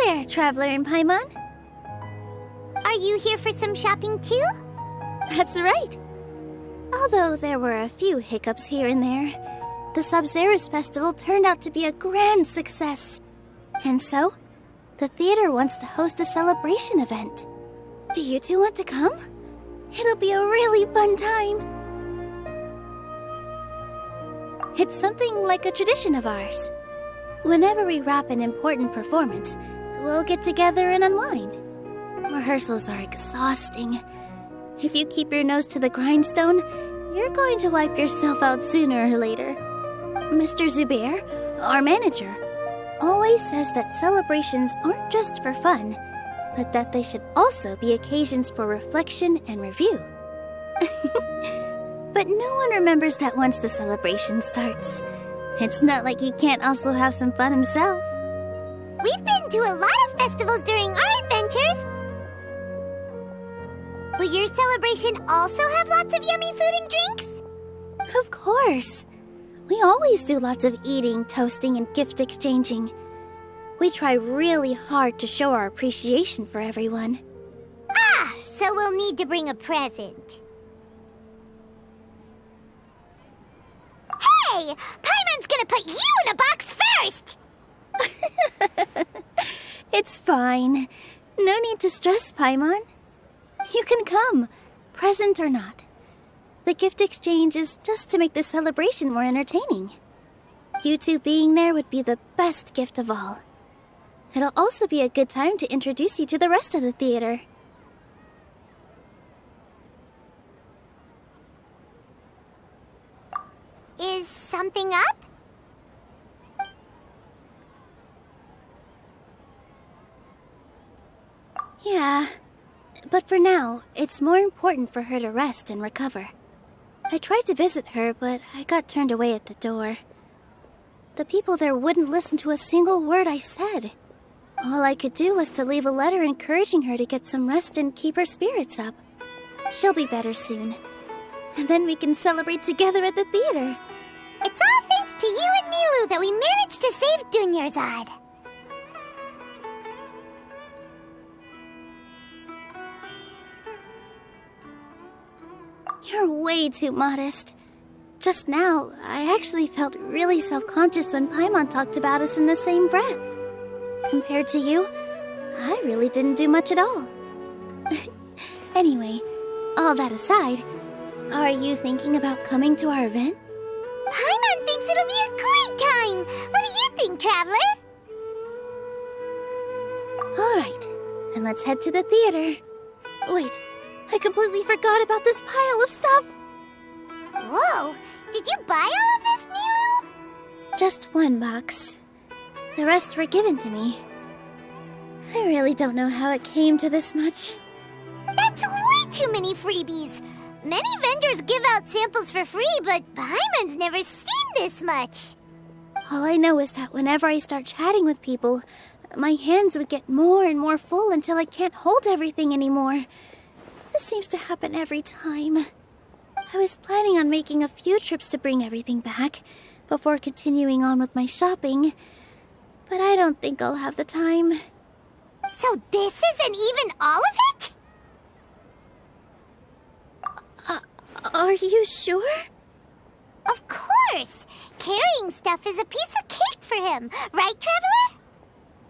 there, Traveler and Paimon. Are you here for some shopping too? That's right. Although there were a few hiccups here and there, the Sabzeruz Festival turned out to be a grand success. And so, the theater wants to host a celebration event. Do you two want to come? It'll be a really fun time. It's something like a tradition of ours. Whenever we wrap an important performance, we'll get together and unwind. Rehearsals are exhausting. If you keep your nose to the grindstone, you're going to wipe yourself out sooner or later. Mr. Zubair, our manager, always says that celebrations aren't just for fun, but that they should also be occasions for reflection and review. But no one remembers that once the celebration starts. It's not like he can't also have some fun himself. We've been to a lot of festivals during our adventures. Will your celebration also have lots of yummy food and drinks? Of course. We always do lots of eating, toasting, and gift exchanging. We try really hard to show our appreciation for everyone. Ah, so we'll need to bring a present. Hey! Paimon's gonna put you in a box first! It's fine. No need to stress, Paimon. You can come, present or not. The gift exchange is just to make the celebration more entertaining. You two being there would be the best gift of all. It'll also be a good time to introduce you to the rest of the theater. Is something up? Yeah, but for now, it's more important for her to rest and recover. I tried to visit her, but I got turned away at the door. The people there wouldn't listen to a single word I said. All I could do was to leave a letter encouraging her to get some rest and keep her spirits up. She'll be better soon. And then we can celebrate together at the theater. It's all thanks to you and Nilou that we managed to save Dunyarzad. You're way too modest. Just now, I actually felt really self-conscious when Paimon talked about us in the same breath. Compared to you, I really didn't do much at all. Anyway, all that aside, are you thinking about coming to our event? Paimon thinks it'll be a great time! What do you think, Traveler? Alright, then let's head to the theater. Wait, I completely forgot about this pile of stuff! Whoa! Did you buy all of this, Nilou? Just one box. The rest were given to me. I really don't know how it came to this much. That's way too many freebies! Many vendors give out samples for free, but Paimon's never seen this much. All I know is that whenever I start chatting with people, my hands would get more and more full until I can't hold everything anymore. This seems to happen every time. I was planning on making a few trips to bring everything back before continuing on with my shopping, but I don't think I'll have the time. So this isn't even all of it? Are you sure? Of course! Carrying stuff is a piece of cake for him, right,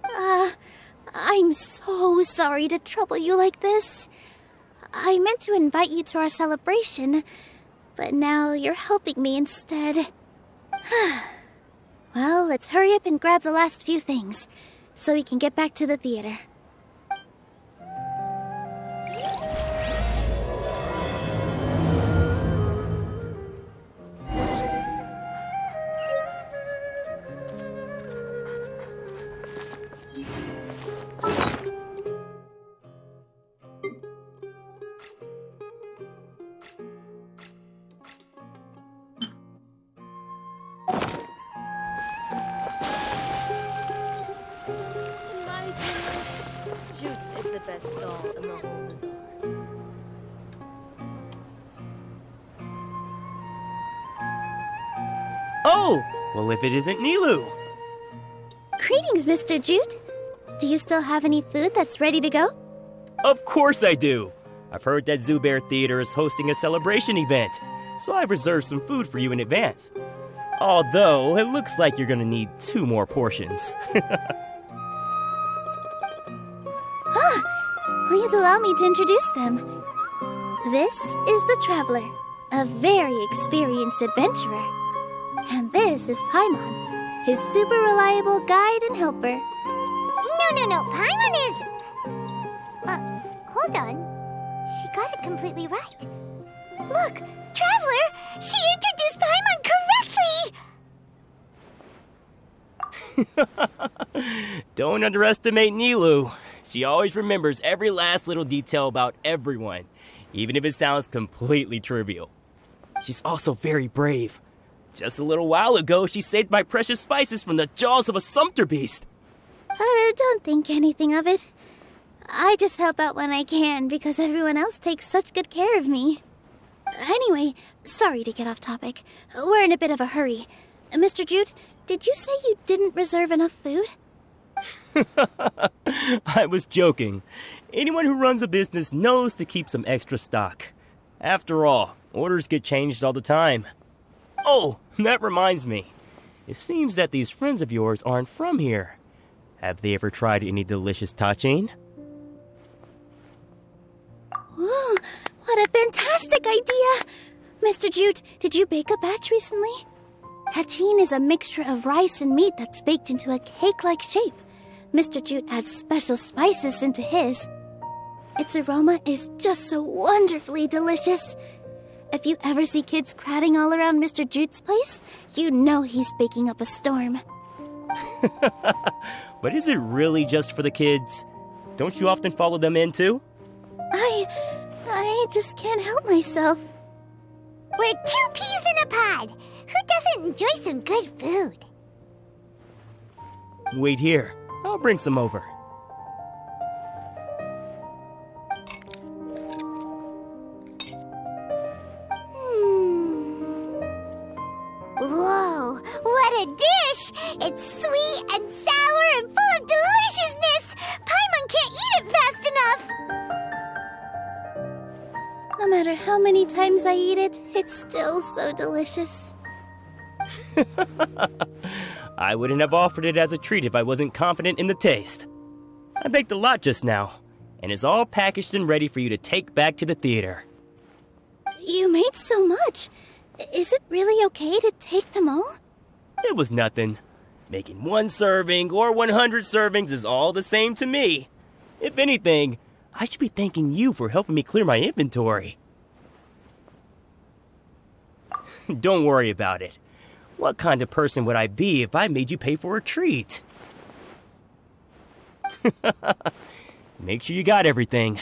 Traveler? I'm so sorry to trouble you like this. I meant to invite you to our celebration, but now you're helping me instead. Well, let's hurry up and grab the last few things, so we can get back to the theater. Jutes is the best stall in the whole bazaar. Oh! Well, if it isn't Nilou! Greetings, Mr. Jute. Do you still have any food that's ready to go? Of course I do! I've heard that Zubair Theater is hosting a celebration event, so I've reserved some food for you in advance. Although, it looks like you're gonna need 2 more portions. Please allow me to introduce them. This is the Traveler, a very experienced adventurer. And this is Paimon, his super reliable guide and helper. No. Paimon is... hold on. She got it completely right. Look, Traveler! She introduced Paimon correctly! Don't underestimate Nilou. She always remembers every last little detail about everyone, even if it sounds completely trivial. She's also very brave. Just a little while ago, she saved my precious spices from the jaws of a sumpter beast. Don't think anything of it. I just help out when I can because everyone else takes such good care of me. Anyway, sorry to get off topic. We're in a bit of a hurry. Mr. Jute, did you say you didn't reserve enough food? I was joking. Anyone who runs a business knows to keep some extra stock. After all, orders get changed all the time. Oh, that reminds me. It seems that these friends of yours aren't from here. Have they ever tried any delicious tachin? Ooh, what a fantastic idea! Mr. Jute, did you bake a batch recently? Tachin is a mixture of rice and meat that's baked into a cake-like shape. Mr. Jute adds special spices into his. Its aroma is just so wonderfully delicious. If you ever see kids crowding all around Mr. Jute's place, you know he's baking up a storm. But is it really just for the kids? Don't you often follow them in too? I just can't help myself. We're 2 peas in a pod! Who doesn't enjoy some good food? Wait here. I'll bring some over. Whoa, what a dish! It's sweet and sour and full of deliciousness! Paimon can't eat it fast enough! No matter how many times I eat it, it's still so delicious. I wouldn't have offered it as a treat if I wasn't confident in the taste. I baked a lot just now, and it's all packaged and ready for you to take back to the theater. You made so much. Is it really okay to take them all? It was nothing. Making 1 serving or 100 servings is all the same to me. If anything, I should be thanking you for helping me clear my inventory. Don't worry about it. What kind of person would I be if I made you pay for a treat? Make sure you got everything.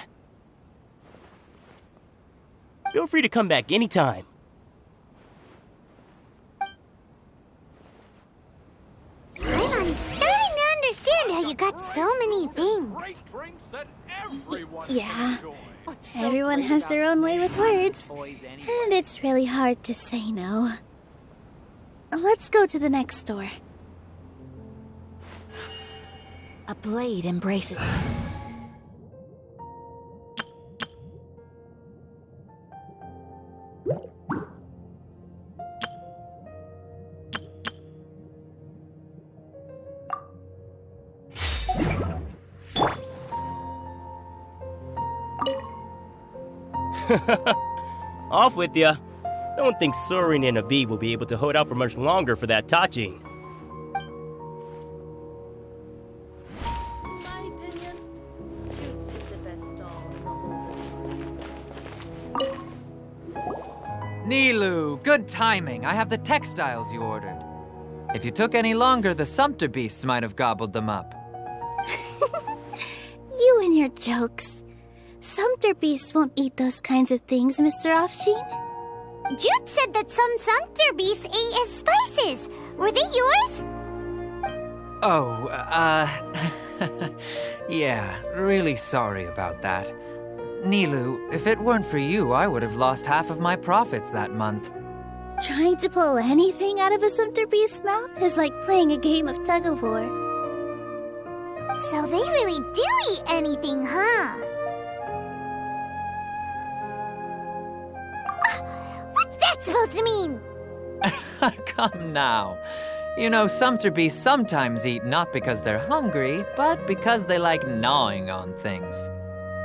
Feel free to come back anytime. I'm starting to understand how you got so many things. Yeah. Everyone has their own way with words, and it's really hard to say no. Let's go to the next store. A blade embraces. Off with ya. Don't think Sorin and Abi will be able to hold out for much longer for that Tachin. In my opinion, Shoots is the best stall in the whole business. Nilou, good timing. I have the textiles you ordered. If you took any longer, the sumpter beasts might have gobbled them up. You and your jokes. Sumpter beasts won't eat those kinds of things, Mr. Offsheen. Jute said that some sumpter beasts ate his spices. Were they yours? Oh, yeah, really sorry about that. Nilou, if it weren't for you, I would have lost half of my profits that month. Trying to pull anything out of a sumpter beast's mouth is like playing a game of tug-of-war. So they really do eat anything, huh? What's that supposed to mean? Come now. You know, sumpter beasts sometimes eat not because they're hungry, but because they like gnawing on things.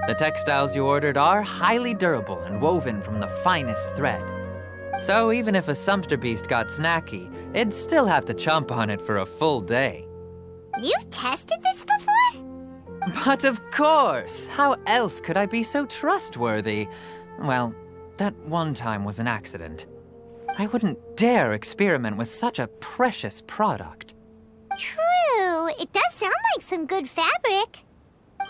The textiles you ordered are highly durable and woven from the finest thread. So even if a sumpter beast got snacky, it'd still have to chomp on it for a full day. You've tested this before? But of course! How else could I be so trustworthy? Well, that one time was an accident. I wouldn't dare experiment with such a precious product. True. It does sound like some good fabric.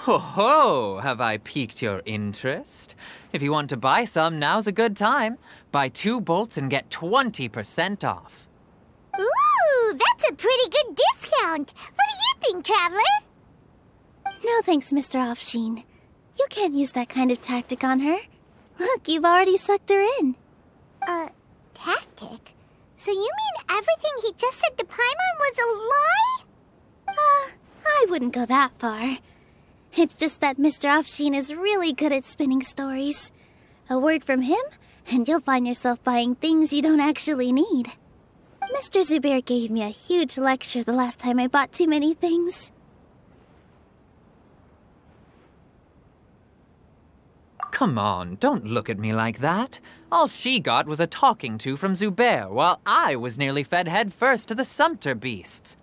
Ho ho! Have I piqued your interest? If you want to buy some, now's a good time. Buy 2 bolts and get 20% off. Ooh, that's a pretty good discount. What do you think, Traveler? No thanks, Mr. Offsheen. You can't use that kind of tactic on her. Look, you've already sucked her in. Tactic? So you mean everything he just said to Paimon was a lie? I wouldn't go that far. It's just that Mr. Offsheen is really good at spinning stories. A word from him, and you'll find yourself buying things you don't actually need. Mr. Zubair gave me a huge lecture the last time I bought too many things. Come on, don't look at me like that. All she got was a talking to from Zubair, while I was nearly fed head first to the sumpter beasts.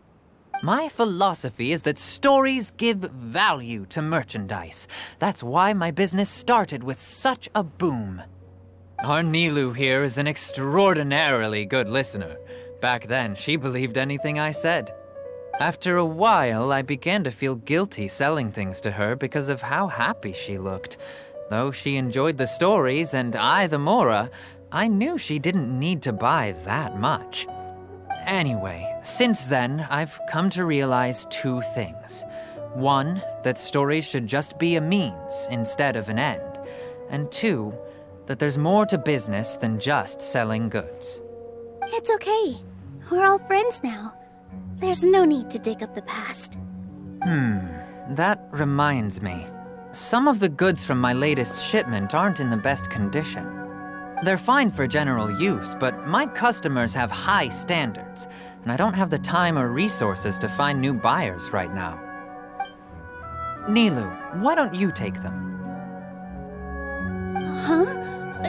My philosophy is that stories give value to merchandise. That's why my business started with such a boom. Our Nilou here is an extraordinarily good listener. Back then, she believed anything I said. After a while, I began to feel guilty selling things to her because of how happy she looked. Though she enjoyed the stories and I the Mora, I knew she didn't need to buy that much. Anyway, since then, I've come to realize 2 things. 1, that stories should just be a means instead of an end. And 2, that there's more to business than just selling goods. It's okay. We're all friends now. There's no need to dig up the past. That reminds me. Some of the goods from my latest shipment aren't in the best condition. They're fine for general use, but my customers have high standards, and I don't have the time or resources to find new buyers right now. Nilou, why don't you take them? Huh?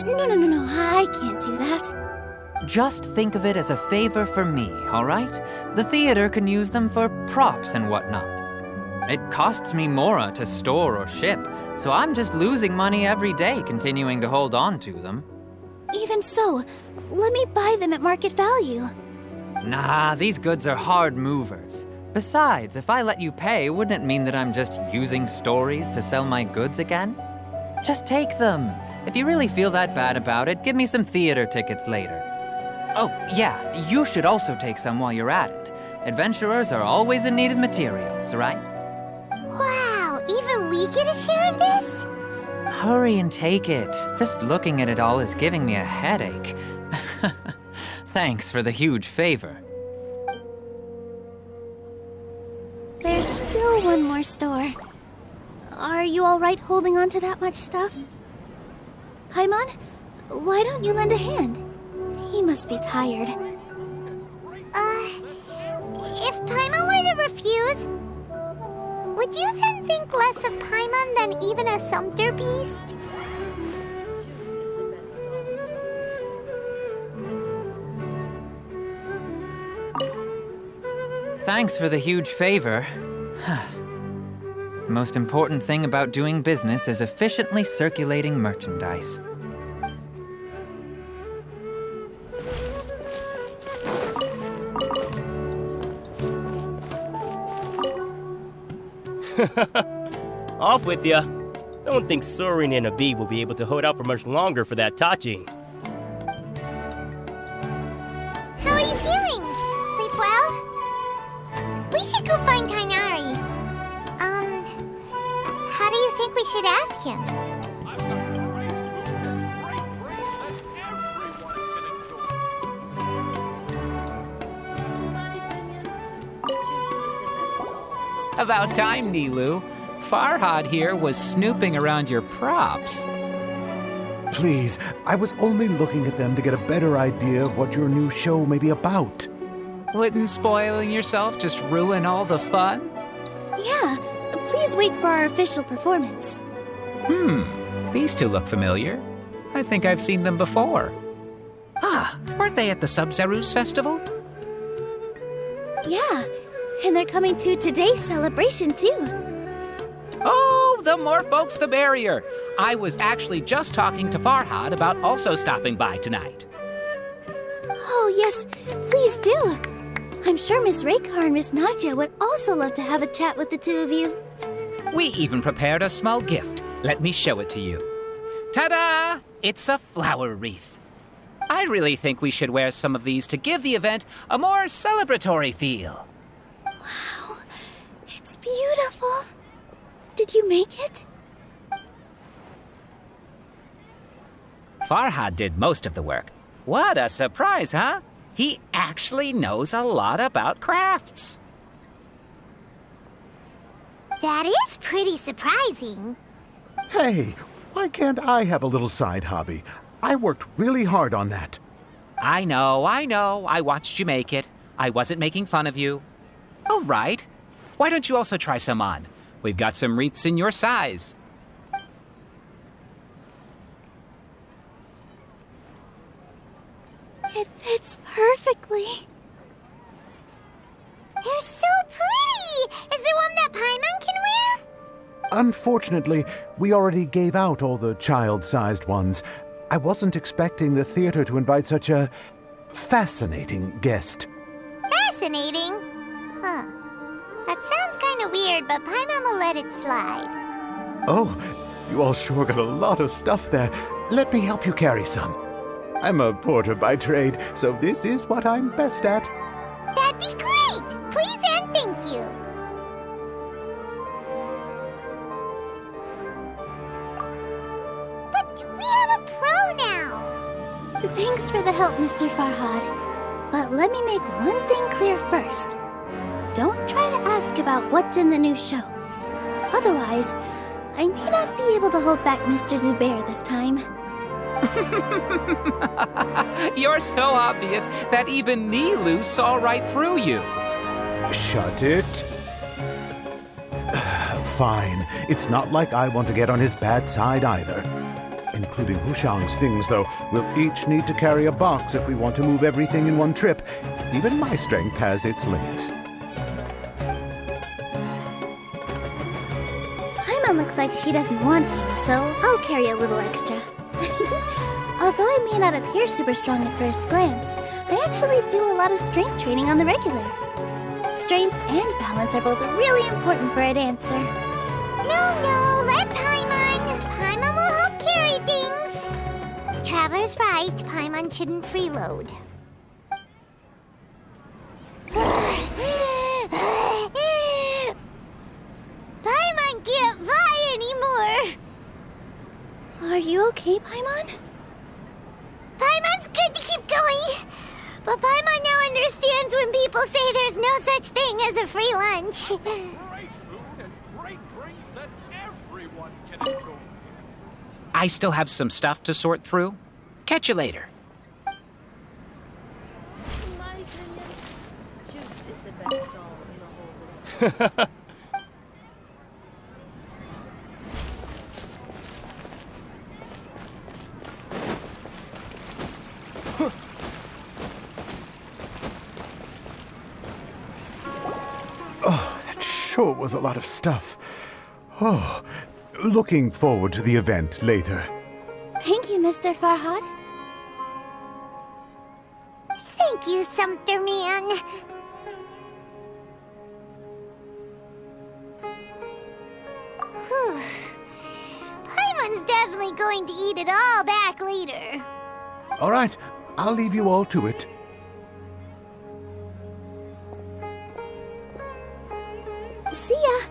No, I can't do that. Just think of it as a favor for me, all right? The theater can use them for props and whatnot. It costs me Mora to store or ship, so I'm just losing money every day continuing to hold on to them. Even so, let me buy them at market value. Nah, these goods are hard movers. Besides, if I let you pay, wouldn't it mean that I'm just using stories to sell my goods again? Just take them. If you really feel that bad about it, give me some theater tickets later. Oh, yeah, you should also take some while you're at it. Adventurers are always in need of materials, right? Wow, even we get a share of this? Hurry and take it. Just looking at it all is giving me a headache. Thanks for the huge favor. There's still one more store. Are you all right holding on to that much stuff? Paimon, why don't you lend a hand? He must be tired. If Paimon were to refuse, would you then think less of Paimon than even a sumpter beast? Juice is the best stall. Thanks for the huge favor. The most important thing about doing business is efficiently circulating merchandise. Off with ya. Don't think Sorin and Abib will be able to hold out for much longer for that touching. How are you feeling? Sleep well? We should go find Kainari. How do you think we should ask him? I've got great food and great drinks that everyone can enjoy. In my opinion, Juice is the best stall in the About time, Nilou. Farhad here was snooping around your props. Please, I was only looking at them to get a better idea of what your new show may be about. Wouldn't spoiling yourself just ruin all the fun? Yeah, please wait for our official performance. These two look familiar. I think I've seen them before. Ah, weren't they at the Sub-Zerus festival? Yeah, and they're coming to today's celebration too. Oh, the more folks the merrier. I was actually just talking to Farhad about also stopping by tonight. Oh yes, please do. I'm sure Miss Raykar and Miss Nadja would also love to have a chat with the two of you. We even prepared a small gift. Let me show it to you. Ta-da! It's a flower wreath. I really think we should wear some of these to give the event a more celebratory feel. Wow, it's beautiful. Did you make it? Farhad did most of the work. What a surprise, huh? He actually knows a lot about crafts. That is pretty surprising. Hey, why can't I have a little side hobby? I worked really hard on that. I know. I watched you make it. I wasn't making fun of you. All right. Why don't you also try some on? We've got some wreaths in your size. It fits perfectly. They're so pretty! Is there one that Paimon can wear? Unfortunately, we already gave out all the child-sized ones. I wasn't expecting the theater to invite such a fascinating guest. Fascinating? Huh. That sounds kind of weird, but Paimon will let it slide. Oh, you all sure got a lot of stuff there. Let me help you carry some. I'm a porter by trade, so this is what I'm best at. That'd be great! Please and thank you. But we have a pro now! Thanks for the help, Mr. Farhad. But let me make one thing clear first. Don't try to ask about what's in the new show. Otherwise, I may not be able to hold back Mr. Zubair this time. You're so obvious that even Nilou saw right through you. Shut it. Fine. It's not like I want to get on his bad side either. Including Hushang's things, though. We'll each need to carry a box if we want to move everything in one trip. Even my strength has its limits. Paimon looks like she doesn't want to, so I'll carry a little extra. Although I may not appear super strong at first glance, I actually do a lot of strength training on the regular. Strength and balance are both really important for a dancer. No, let Paimon. Paimon will help carry things. The Traveler's right. Paimon shouldn't freeload. Paimon can't fly anymore. Are you okay, Paimon? Paimon's good to keep going. But Paimon now understands when people say there's no such thing as a free lunch. Great food and great drinks that everyone can enjoy. I still have some stuff to sort through. Catch you later. In my opinion, Shoots is the best stall in the whole business. Sure was a lot of stuff. Oh, looking forward to the event later. Thank you, Mr. Farhad. Thank you, Sumpter Man. Whew. Paimon's definitely going to eat it all back later. All right, I'll leave you all to it. See ya!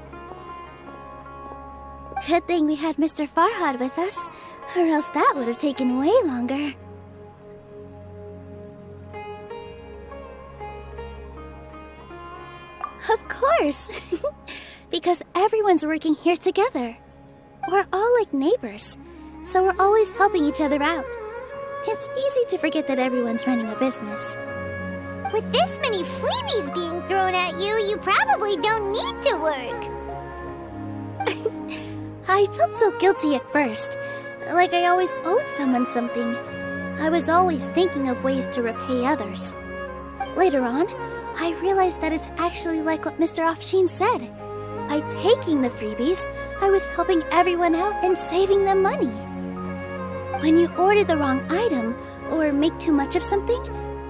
Good thing we had Mr. Farhad with us, or else that would have taken way longer. Of course! Because everyone's working here together. We're all like neighbors, so we're always helping each other out. It's easy to forget that everyone's running a business. With this many freebies being thrown at you, you probably don't need to work. I felt so guilty at first, like I always owed someone something. I was always thinking of ways to repay others. Later on, I realized that it's actually like what Mr. Afshin said. By taking the freebies, I was helping everyone out and saving them money. When you order the wrong item or make too much of something,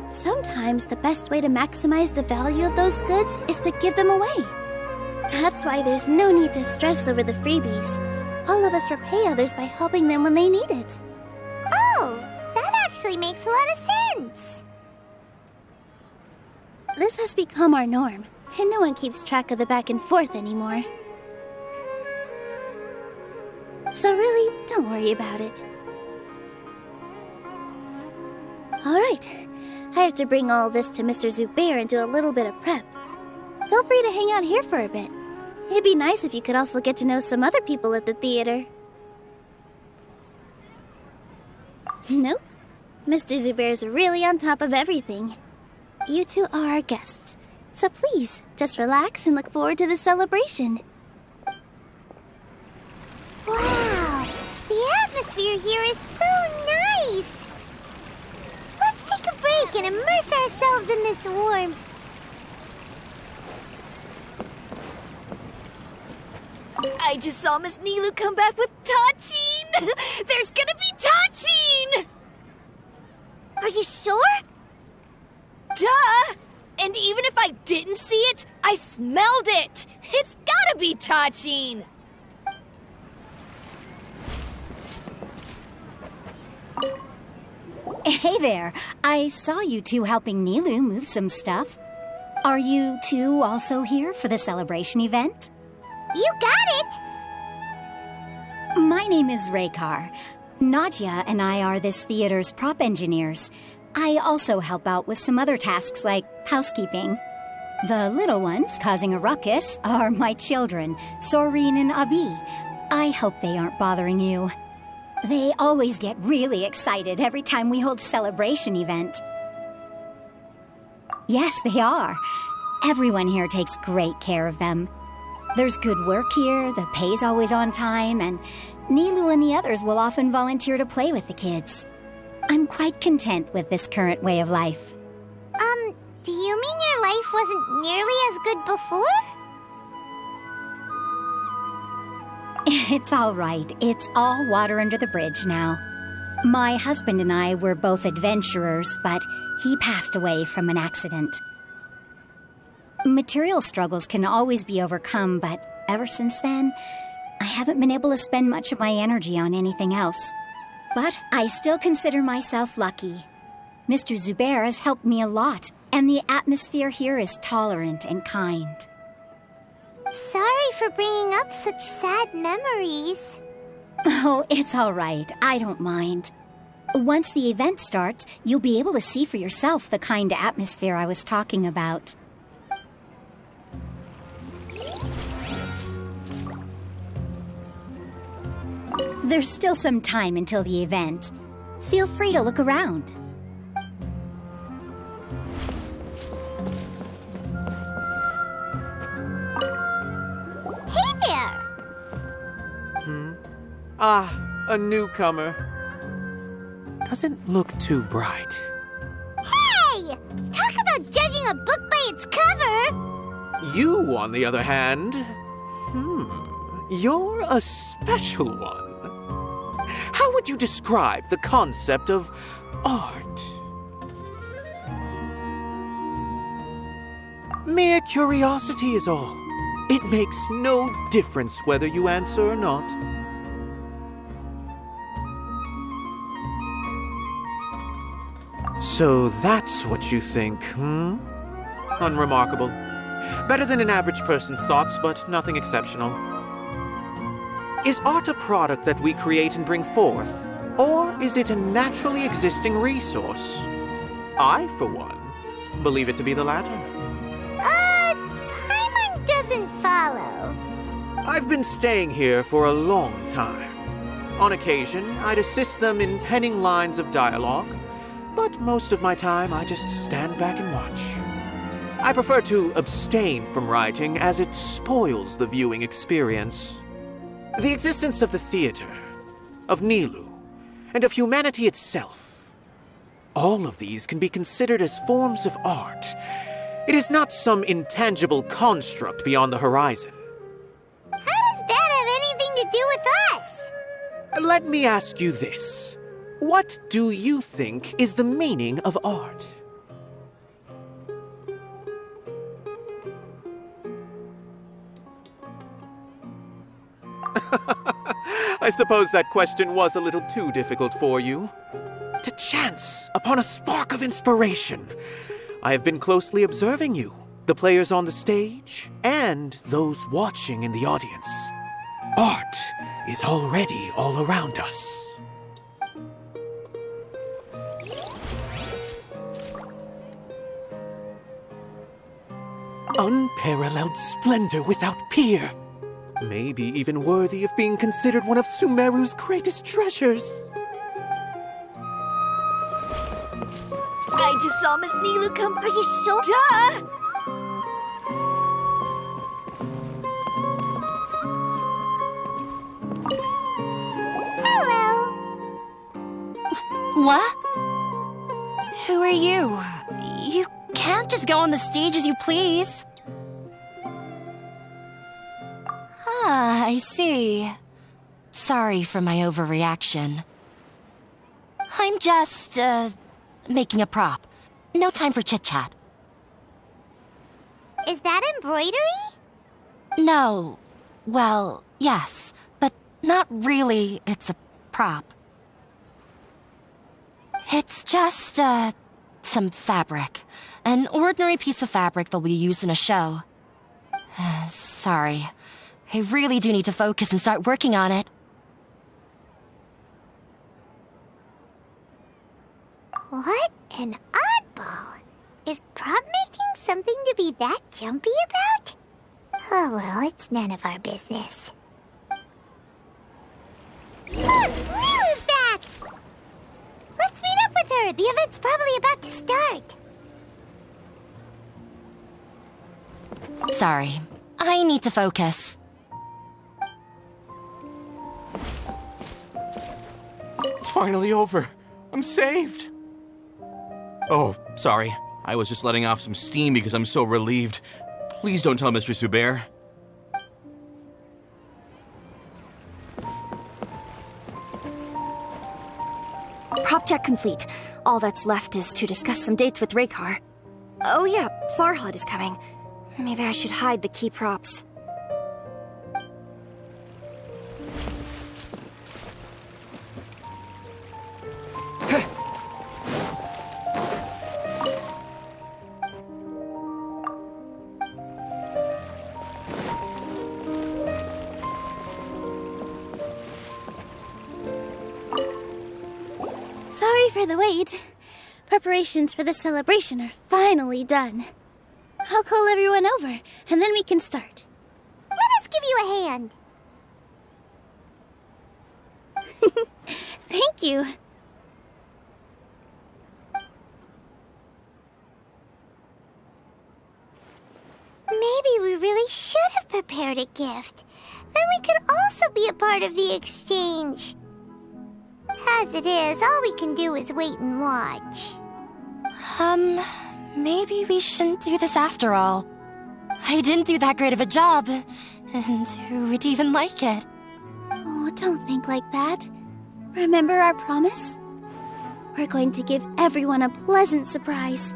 sometimes the best way to maximize the value of those goods is to give them away. That's why there's no need to stress over the freebies. All of us repay others by helping them when they need it. Oh, that actually makes a lot of sense. This has become our norm, and no one keeps track of the back and forth anymore. So really, don't worry about it. Alright, I have to bring all this to Mr. Zubair and do a little bit of prep. Feel free to hang out here for a bit. It'd be nice if you could also get to know some other people at the theater. Nope. Mr. Zubair's really on top of everything. You two are our guests, so please, just relax and look forward to the celebration. Wow, the atmosphere here is so nice. Let's take a break and immerse ourselves in this warmth. I just saw Miss Nilou come back with Tachin! There's gonna be Tachin! Are you sure? Duh! And even if I didn't see it, I smelled it! It's gotta be Tachin! Hey there. I saw you two helping Nilou move some stuff. Are you two also here for the celebration event? You got it! My name is Raykar. Nadia and I are this theater's prop engineers. I also help out with some other tasks like housekeeping. The little ones causing a ruckus are my children, Soreen and Abi. I hope they aren't bothering you. They always get really excited every time we hold a celebration event. Yes, they are. Everyone here takes great care of them. There's good work here, the pay's always on time, and Nilou and the others will often volunteer to play with the kids. I'm quite content with this current way of life. Do you mean your life wasn't nearly as good before? It's all right. It's all water under the bridge now. My husband and I were both adventurers, but he passed away from an accident. Material struggles can always be overcome, but ever since then, I haven't been able to spend much of my energy on anything else. But I still consider myself lucky. Mr. Zubair has helped me a lot, and the atmosphere here is tolerant and kind. Sorry for bringing up such sad memories. Oh, it's all right. I don't mind. Once the event starts, you'll be able to see for yourself the kind of atmosphere I was talking about. There's still some time until the event. Feel free to look around. Hey there! A newcomer. Doesn't look too bright. Hey! Talk about judging a book by its cover! You, on the other hand, you're a special one. How would you describe the concept of art? Mere curiosity is all. It makes no difference whether you answer or not. So that's what you think, Unremarkable. Better than an average person's thoughts, but nothing exceptional. Is art a product that we create and bring forth, or is it a naturally existing resource? I, for one, believe it to be the latter. Paimon doesn't follow. I've been staying here for a long time. On occasion, I'd assist them in penning lines of dialogue, but most of my time I just stand back and watch. I prefer to abstain from writing as it spoils the viewing experience. The existence of the theater, of Nilou, and of humanity itself, all of these can be considered as forms of art. It is not some intangible construct beyond the horizon. How does that have anything to do with us? Let me ask you this. What do you think is the meaning of art? I suppose that question was a little too difficult for you. To chance upon a spark of inspiration. I have been closely observing you, the players on the stage, and those watching in the audience. Art is already all around us. Unparalleled splendor without peer. Maybe even worthy of being considered one of Sumeru's greatest treasures. I just saw Miss Nilou come. Are you sure? Duh! Hello. What? Who are you? You can't just go on the stage as you please. Ah, I see. Sorry for my overreaction. I'm just, making a prop. No time for chit-chat. Is that embroidery? No. Well, yes, but not really. It's a prop. It's just, some fabric. An ordinary piece of fabric that will be used in a show. Sorry. I really do need to focus and start working on it. What an oddball. Is prop making something to be that jumpy about? Oh well, it's none of our business. Look! Nilou's back! Let's meet up with her! The event's probably about to start! Sorry. I need to focus. It's finally over. I'm saved. Oh, sorry. I was just letting off some steam because I'm so relieved. Please don't tell Mr. Zubair. Prop check complete. All that's left is to discuss some dates with Raykar. Oh yeah, Farhad is coming. Maybe I should hide the key props. Sorry for the wait. Preparations for the celebration are finally done. I'll call everyone over, and then we can start. Let us give you a hand. Thank you. Maybe we really should have prepared a gift. Then we could also be a part of the exchange. As it is, all we can do is wait and watch. Maybe we shouldn't do this after all. I didn't do that great of a job, and who would even like it? Oh, don't think like that. Remember our promise? We're going to give everyone a pleasant surprise.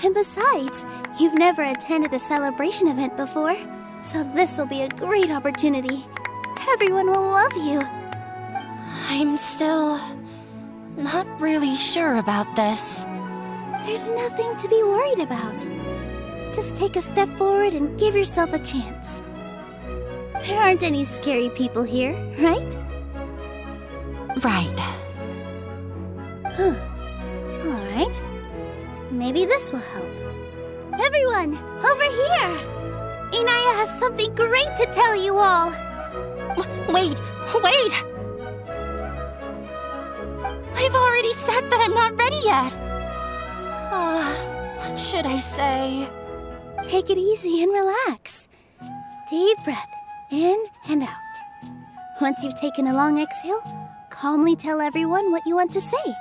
And besides, you've never attended a celebration event before, so this will be a great opportunity. Everyone will love you. I'm still not really sure about this. There's nothing to be worried about. Just take a step forward and give yourself a chance. There aren't any scary people here, right? Right. All right. Maybe this will help. Everyone, over here! Inaya has something great to tell you all. Wait! I've already said that I'm not ready yet. What should I say? Take it easy and relax. Deep breath, in and out. Once you've taken a long exhale, calmly tell everyone what you want to say.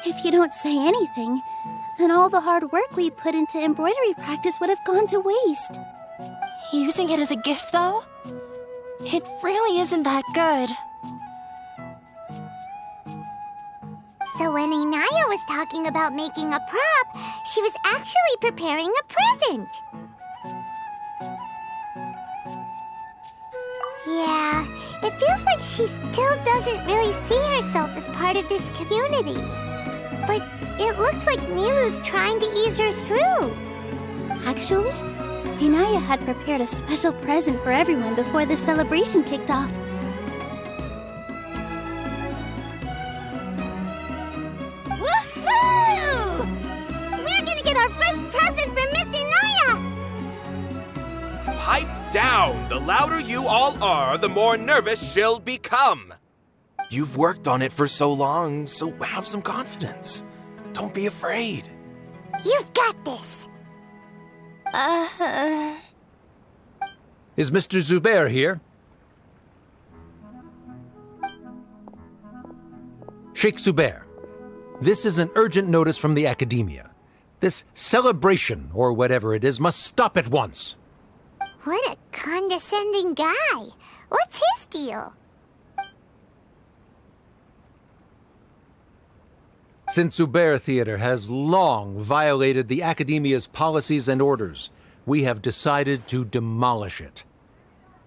If you don't say anything, then all the hard work we put into embroidery practice would have gone to waste. Using it as a gift, though? It really isn't that good. So when Inaya was talking about making a prop, she was actually preparing a present. Yeah, it feels like she still doesn't really see herself as part of this community. But it looks like Nilou's trying to ease her through. Actually, Inaya had prepared a special present for everyone before the celebration kicked off. Woohoo! We're gonna get our first present from Miss Inaya! Pipe down! The louder you all are, the more nervous she'll become. You've worked on it for so long, so have some confidence. Don't be afraid. You've got this. Is Mr. Zubair here? Sheikh Zubair, this is an urgent notice from the Academia. This celebration, or whatever it is, must stop at once. What a condescending guy. What's his deal? Since Zubair Theater has long violated the Academia's policies and orders, we have decided to demolish it.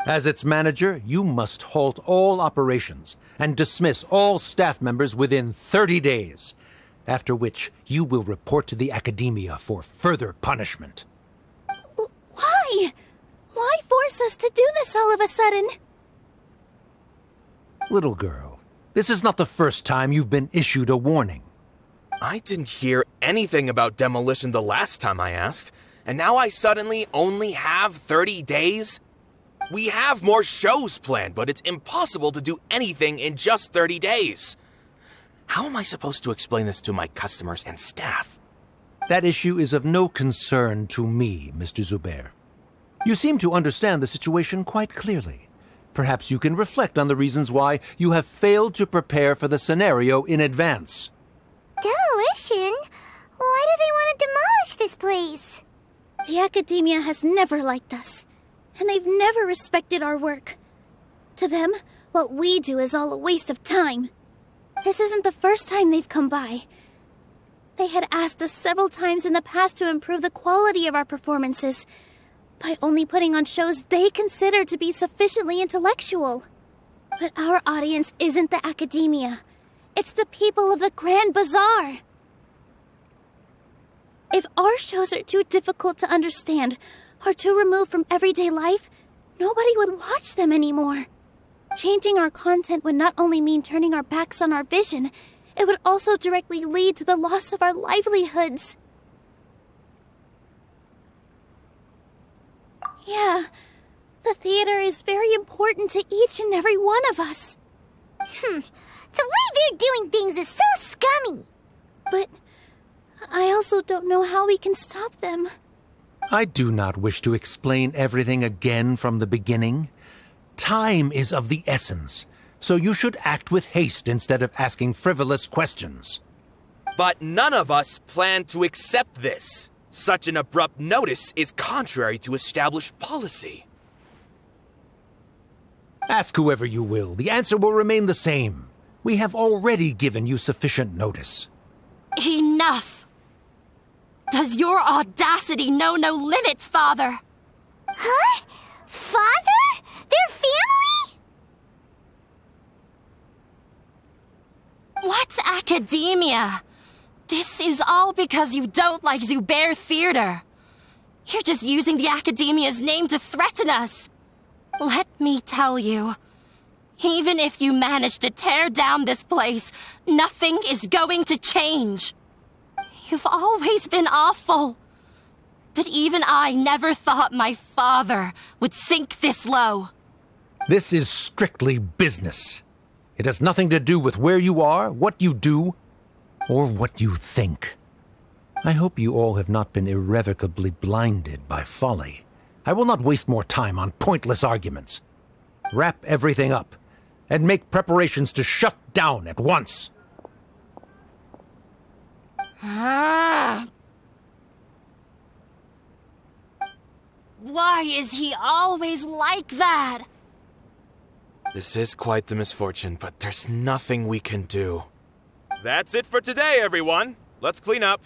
As its manager, you must halt all operations and dismiss all staff members within 30 days, after which you will report to the Academia for further punishment. Why? Why force us to do this all of a sudden? Little girl, this is not the first time you've been issued a warning. I didn't hear anything about demolition the last time I asked, and now I suddenly only have 30 days? We have more shows planned, but it's impossible to do anything in just 30 days. How am I supposed to explain this to my customers and staff? That issue is of no concern to me, Mr. Zubair. You seem to understand the situation quite clearly. Perhaps you can reflect on the reasons why you have failed to prepare for the scenario in advance. Demolition? Why do they want to demolish this place? The Academia has never liked us, and they've never respected our work. To them, what we do is all a waste of time. This isn't the first time they've come by. They had asked us several times in the past to improve the quality of our performances by only putting on shows they consider to be sufficiently intellectual. But our audience isn't the Academia. It's the people of the Grand Bazaar. If our shows are too difficult to understand or too removed from everyday life, nobody would watch them anymore. Changing our content would not only mean turning our backs on our vision, it would also directly lead to the loss of our livelihoods. Yeah, the theater is very important to each and every one of us. The way they're doing things is so scummy. But I also don't know how we can stop them. I do not wish to explain everything again from the beginning. Time is of the essence, so you should act with haste instead of asking frivolous questions. But none of us plan to accept this. Such an abrupt notice is contrary to established policy. Ask whoever you will, the answer will remain the same. We have already given you sufficient notice. Enough! Does your audacity know no limits, Father? Huh? Father? Their family? What Academia? This is all because you don't like Zubair Theater. You're just using the Academia's name to threaten us. Let me tell you, even if you manage to tear down this place, nothing is going to change. You've always been awful. But even I never thought my father would sink this low. This is strictly business. It has nothing to do with where you are, what you do, or what you think. I hope you all have not been irrevocably blinded by folly. I will not waste more time on pointless arguments. Wrap everything up, and make preparations to shut down at once. Why is he always like that? This is quite the misfortune, but there's nothing we can do. That's it for today, everyone. Let's clean up.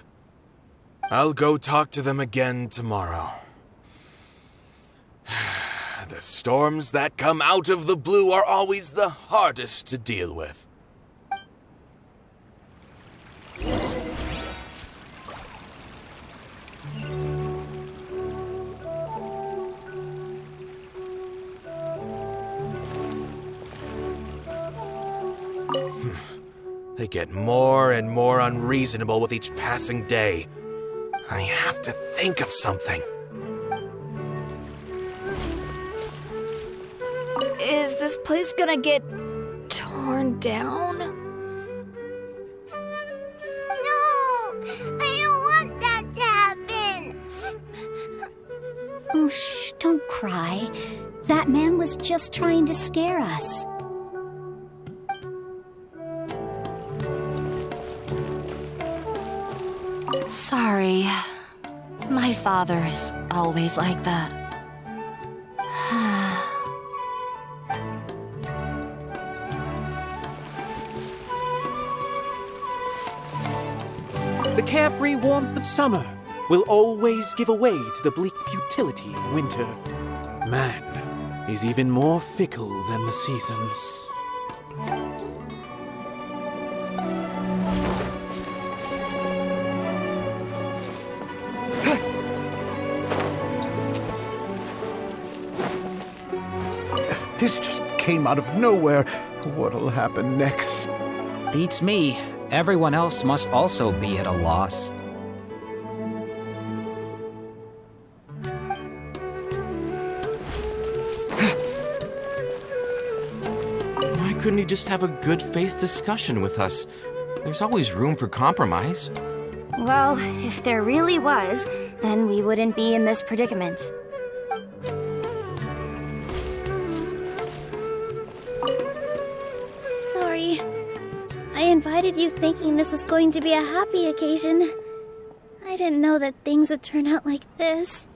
I'll go talk to them again tomorrow. The storms that come out of the blue are always the hardest to deal with. They get more and more unreasonable with each passing day. I have to think of something. Is this place gonna get torn down? No! I don't want that to happen! Oh, shh, don't cry. That man was just trying to scare us. Sorry. My father is always like that. The carefree warmth of summer will always give way to the bleak futility of winter. Man is even more fickle than the seasons. This just came out of nowhere. What'll happen next? Beats me. Everyone else must also be at a loss. Why couldn't he just have a good faith discussion with us? There's always room for compromise. Well, if there really was, then we wouldn't be in this predicament. Sorry. I invited you thinking this was going to be a happy occasion. I didn't know that things would turn out like this.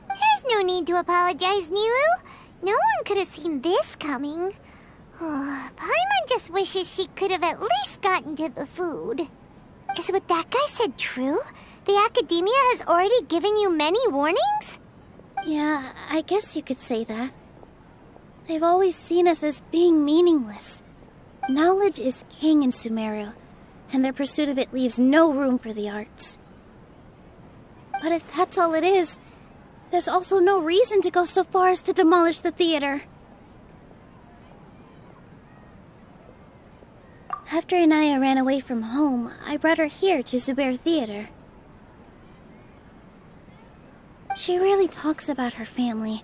There's no need to apologize, Nilou. No one could have seen this coming. Paimon just wishes she could have at least gotten to the food. Is what that guy said true? The Academia has already given you many warnings? Yeah, I guess you could say that. They've always seen us as being meaningless. Knowledge is king in Sumeru, and their pursuit of it leaves no room for the arts. But if that's all it is, there's also no reason to go so far as to demolish the theater. After Inaya ran away from home, I brought her here to Zubair Theater. She rarely talks about her family.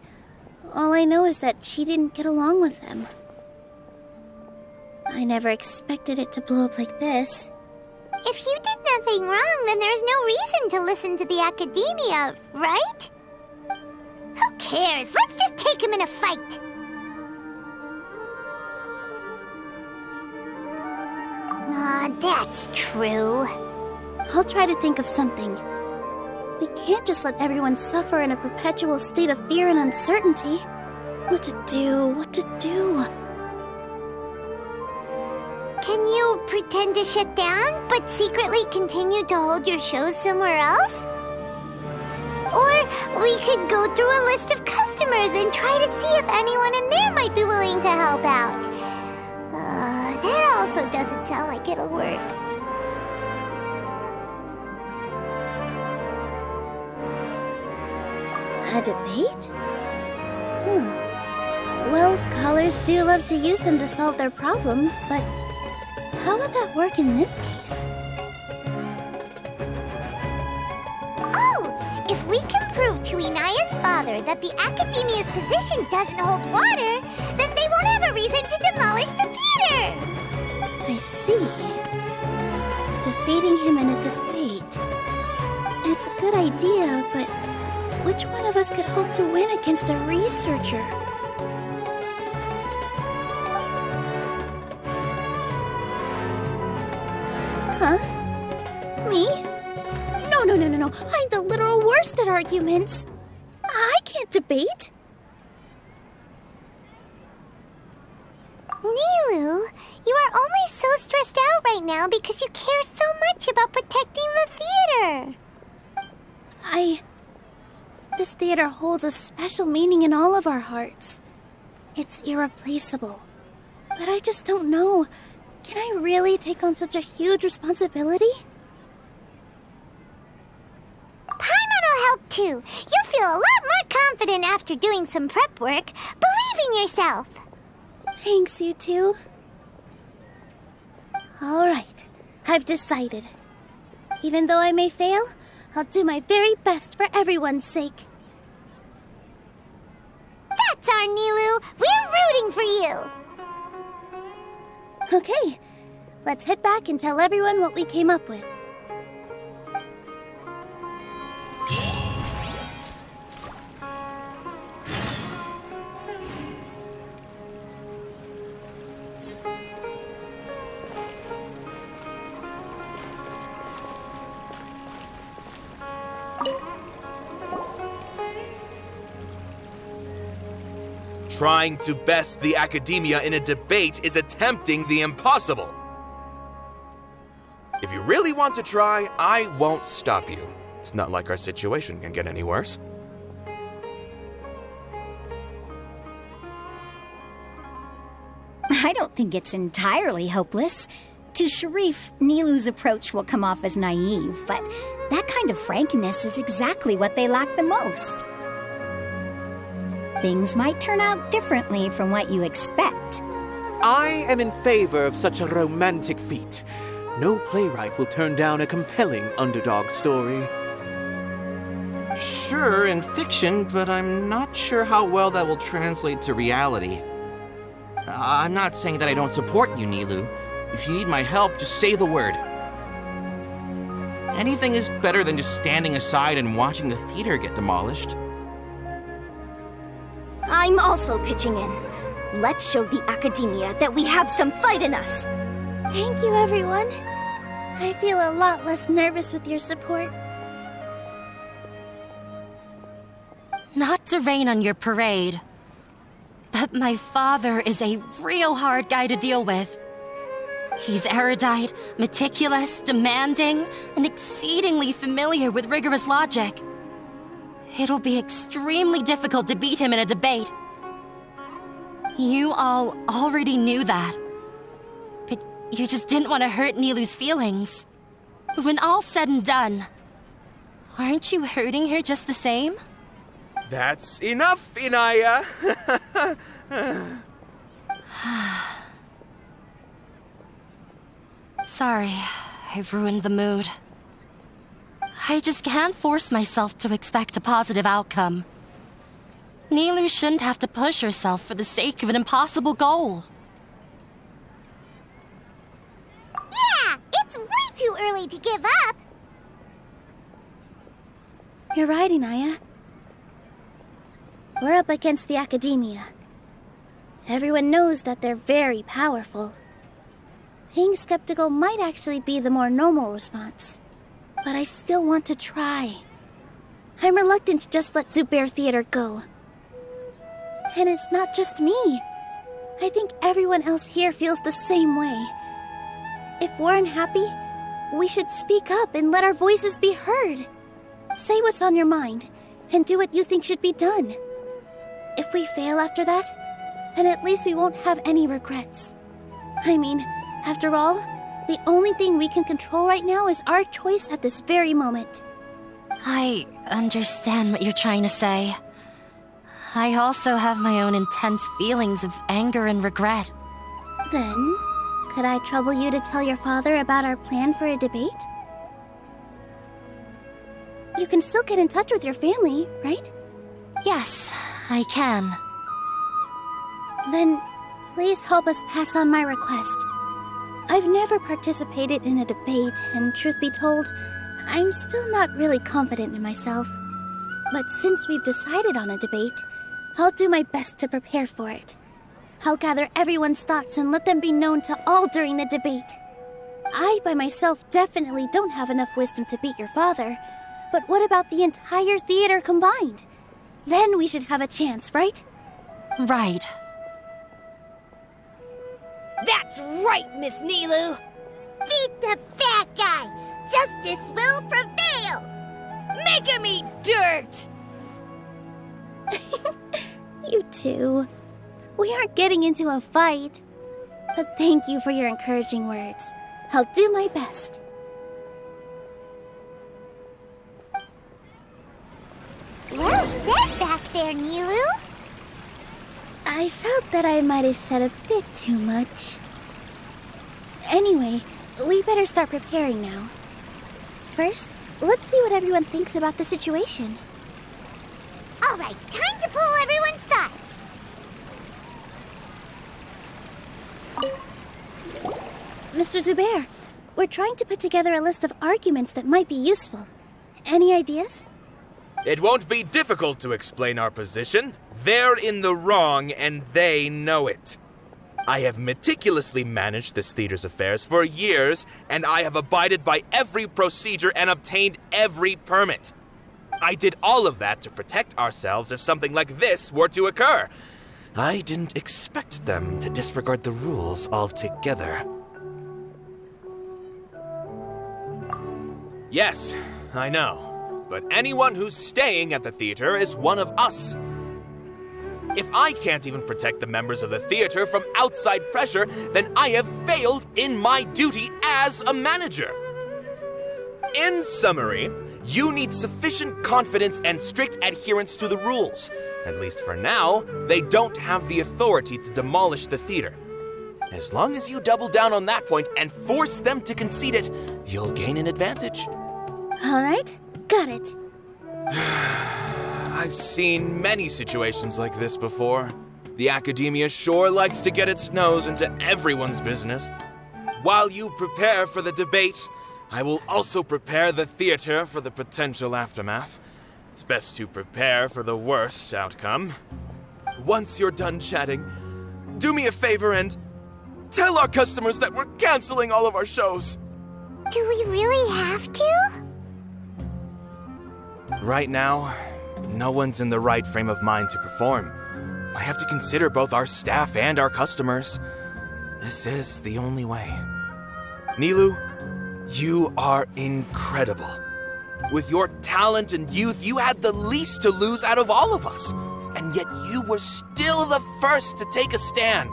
All I know is that she didn't get along with them. I never expected it to blow up like this. If you did nothing wrong, then there's no reason to listen to the Academia, right? Who cares? Let's just take him in a fight! That's true. I'll try to think of something. We can't just let everyone suffer in a perpetual state of fear and uncertainty. What to do? Can you pretend to shut down, but secretly continue to hold your shows somewhere else? Or we could go through a list of customers and try to see if anyone in there might be willing to help out. That also doesn't sound like it'll work. A debate? Well, scholars do love to use them to solve their problems, but how would that work in this case? Oh! If we to Inaya's father that the Academia's position doesn't hold water, then they won't have a reason to demolish the theater! I see. Defeating him in a debate. It's a good idea, but which one of us could hope to win against a researcher? Huh? Me? No. I'm the literal worst at arguments. I can't debate. Nilou, you are only so stressed out right now because you care so much about protecting the theater. This theater holds a special meaning in all of our hearts. It's irreplaceable. But I just don't know. Can I really take on such a huge responsibility? Paimon'll help too. You'll feel a lot more confident after doing some prep work. Believe in yourself. Thanks, you two. Alright, I've decided. Even though I may fail, I'll do my very best for everyone's sake. That's our Nilou. We're rooting for you. Okay, let's head back and tell everyone what we came up with. Trying to best the Academia in a debate is attempting the impossible. If you really want to try, I won't stop you. It's not like our situation can get any worse. I don't think it's entirely hopeless. To Sharif, Nilou's approach will come off as naive, but that kind of frankness is exactly what they lack the most. Things might turn out differently from what you expect. I am in favor of such a romantic feat. No playwright will turn down a compelling underdog story. Sure, in fiction, but I'm not sure how well that will translate to reality. I'm not saying that I don't support you, Nilou. If you need my help, just say the word. Anything is better than just standing aside and watching the theater get demolished. I'm also pitching in. Let's show the Academia that we have some fight in us. Thank you, everyone. I feel a lot less nervous with your support. Not to rain on your parade, but my father is a real hard guy to deal with. He's erudite, meticulous, demanding, and exceedingly familiar with rigorous logic. It'll be extremely difficult to beat him in a debate. You all already knew that. But you just didn't want to hurt Nilou's feelings. When all's said and done, aren't you hurting her just the same? That's enough, Inaya! Sorry, I've ruined the mood. I just can't force myself to expect a positive outcome. Nilou shouldn't have to push herself for the sake of an impossible goal. Yeah, it's way too early to give up. You're right, Inaya. We're up against the Academia. Everyone knows that they're very powerful. Being skeptical might actually be the more normal response. But I still want to try. I'm reluctant to just let Zubair Theater go. And it's not just me. I think everyone else here feels the same way. If we're unhappy, we should speak up and let our voices be heard. Say what's on your mind, and do what you think should be done. If we fail after that, then at least we won't have any regrets. I mean, after all, the only thing we can control right now is our choice at this very moment. I understand what you're trying to say. I also have my own intense feelings of anger and regret. Then, could I trouble you to tell your father about our plan for a debate? you can still get in touch with your family, right? Yes, I can. Then, please help us pass on my request. I've never participated in a debate, and truth be told, I'm still not really confident in myself. But since we've decided on a debate, I'll do my best to prepare for it. I'll gather everyone's thoughts and let them be known to all during the debate. I, by myself, definitely don't have enough wisdom to beat your father. But what about the entire theater combined? Then we should have a chance, right? Right. That's right, Miss Nilou! Beat the bad guy! Justice will prevail! Make him eat dirt! You two. We aren't getting into a fight. But thank you for your encouraging words. I'll do my best. Well said back there, Nilou. I felt that I might have said a bit too much. Anyway, we better start preparing now. First, let's see what everyone thinks about the situation. All right, time to pull everyone's thoughts. Mr. Zubair, we're trying to put together a list of arguments that might be useful. Any ideas? It won't be difficult to explain our position. They're in the wrong, and they know it. I have meticulously managed this theater's affairs for years, and I have abided by every procedure and obtained every permit. I did all of that to protect ourselves if something like this were to occur. I didn't expect them to disregard the rules altogether. Yes, I know. But anyone who's staying at the theater is one of us. If I can't even protect the members of the theater from outside pressure, then I have failed in my duty as a manager. In summary, you need sufficient confidence and strict adherence to the rules. At least for now, they don't have the authority to demolish the theater. As long as you double down on that point and force them to concede it, you'll gain an advantage. All right, got it. I've seen many situations like this before. The academia sure likes to get its nose into everyone's business. While you prepare for the debate, I will also prepare the theater for the potential aftermath. It's best to prepare for the worst outcome. Once you're done chatting, do me a favor and tell our customers that we're canceling all of our shows. Do we really have to? Right now, no one's in the right frame of mind to perform. I have to consider both our staff and our customers. This is the only way. Nilou, you are incredible. With your talent and youth, you had the least to lose out of all of us. And yet you were still the first to take a stand.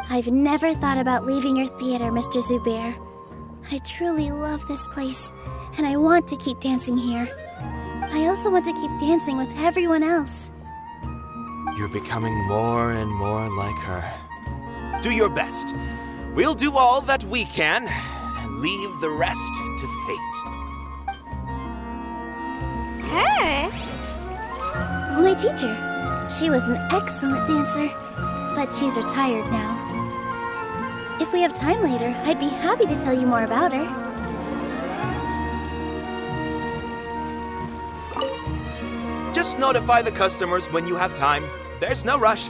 I've never thought about leaving your theater, Mr. Zubair. I truly love this place, and I want to keep dancing here. I also want to keep dancing with everyone else. You're becoming more and more like her. Do your best. We'll do all that we can, and leave the rest to fate. Her? My teacher. She was an excellent dancer, but she's retired now. If we have time later, I'd be happy to tell you more about her. Just notify the customers when you have time. There's no rush.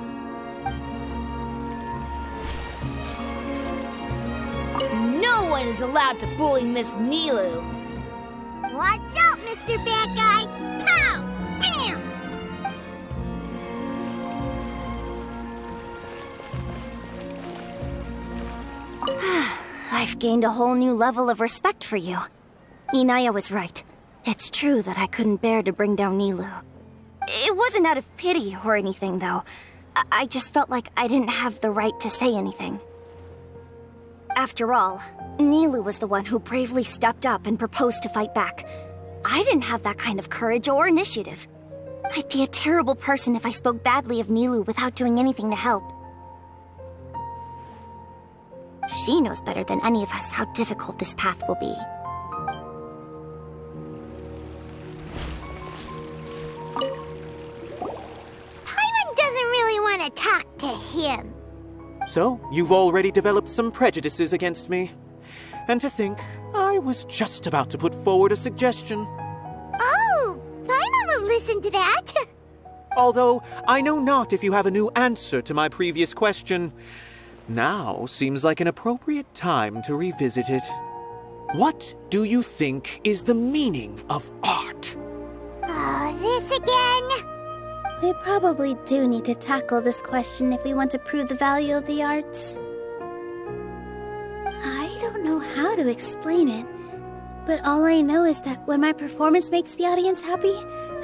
No one is allowed to bully Miss Nilou. Watch out, Mr. Bad Guy! Pow! Bam! I've gained a whole new level of respect for you. Inaya was right. It's true that I couldn't bear to bring down Nilou. It wasn't out of pity or anything, though. I just felt like I didn't have the right to say anything. After all, Nilou was the one who bravely stepped up and proposed to fight back. I didn't have that kind of courage or initiative. I'd be a terrible person if I spoke badly of Nilou without doing anything to help. She knows better than any of us how difficult this path will be. talk to him. So, you've already developed some prejudices against me. And to think, I was just about to put forward a suggestion. Oh, Paimon will listen to that. Although, I know not if you have a new answer to my previous question. Now seems like an appropriate time to revisit it. What do you think is the meaning of art? Oh, this again? We probably do need to tackle this question if we want to prove the value of the arts. I don't know how to explain it, but all I know is that when my performance makes the audience happy,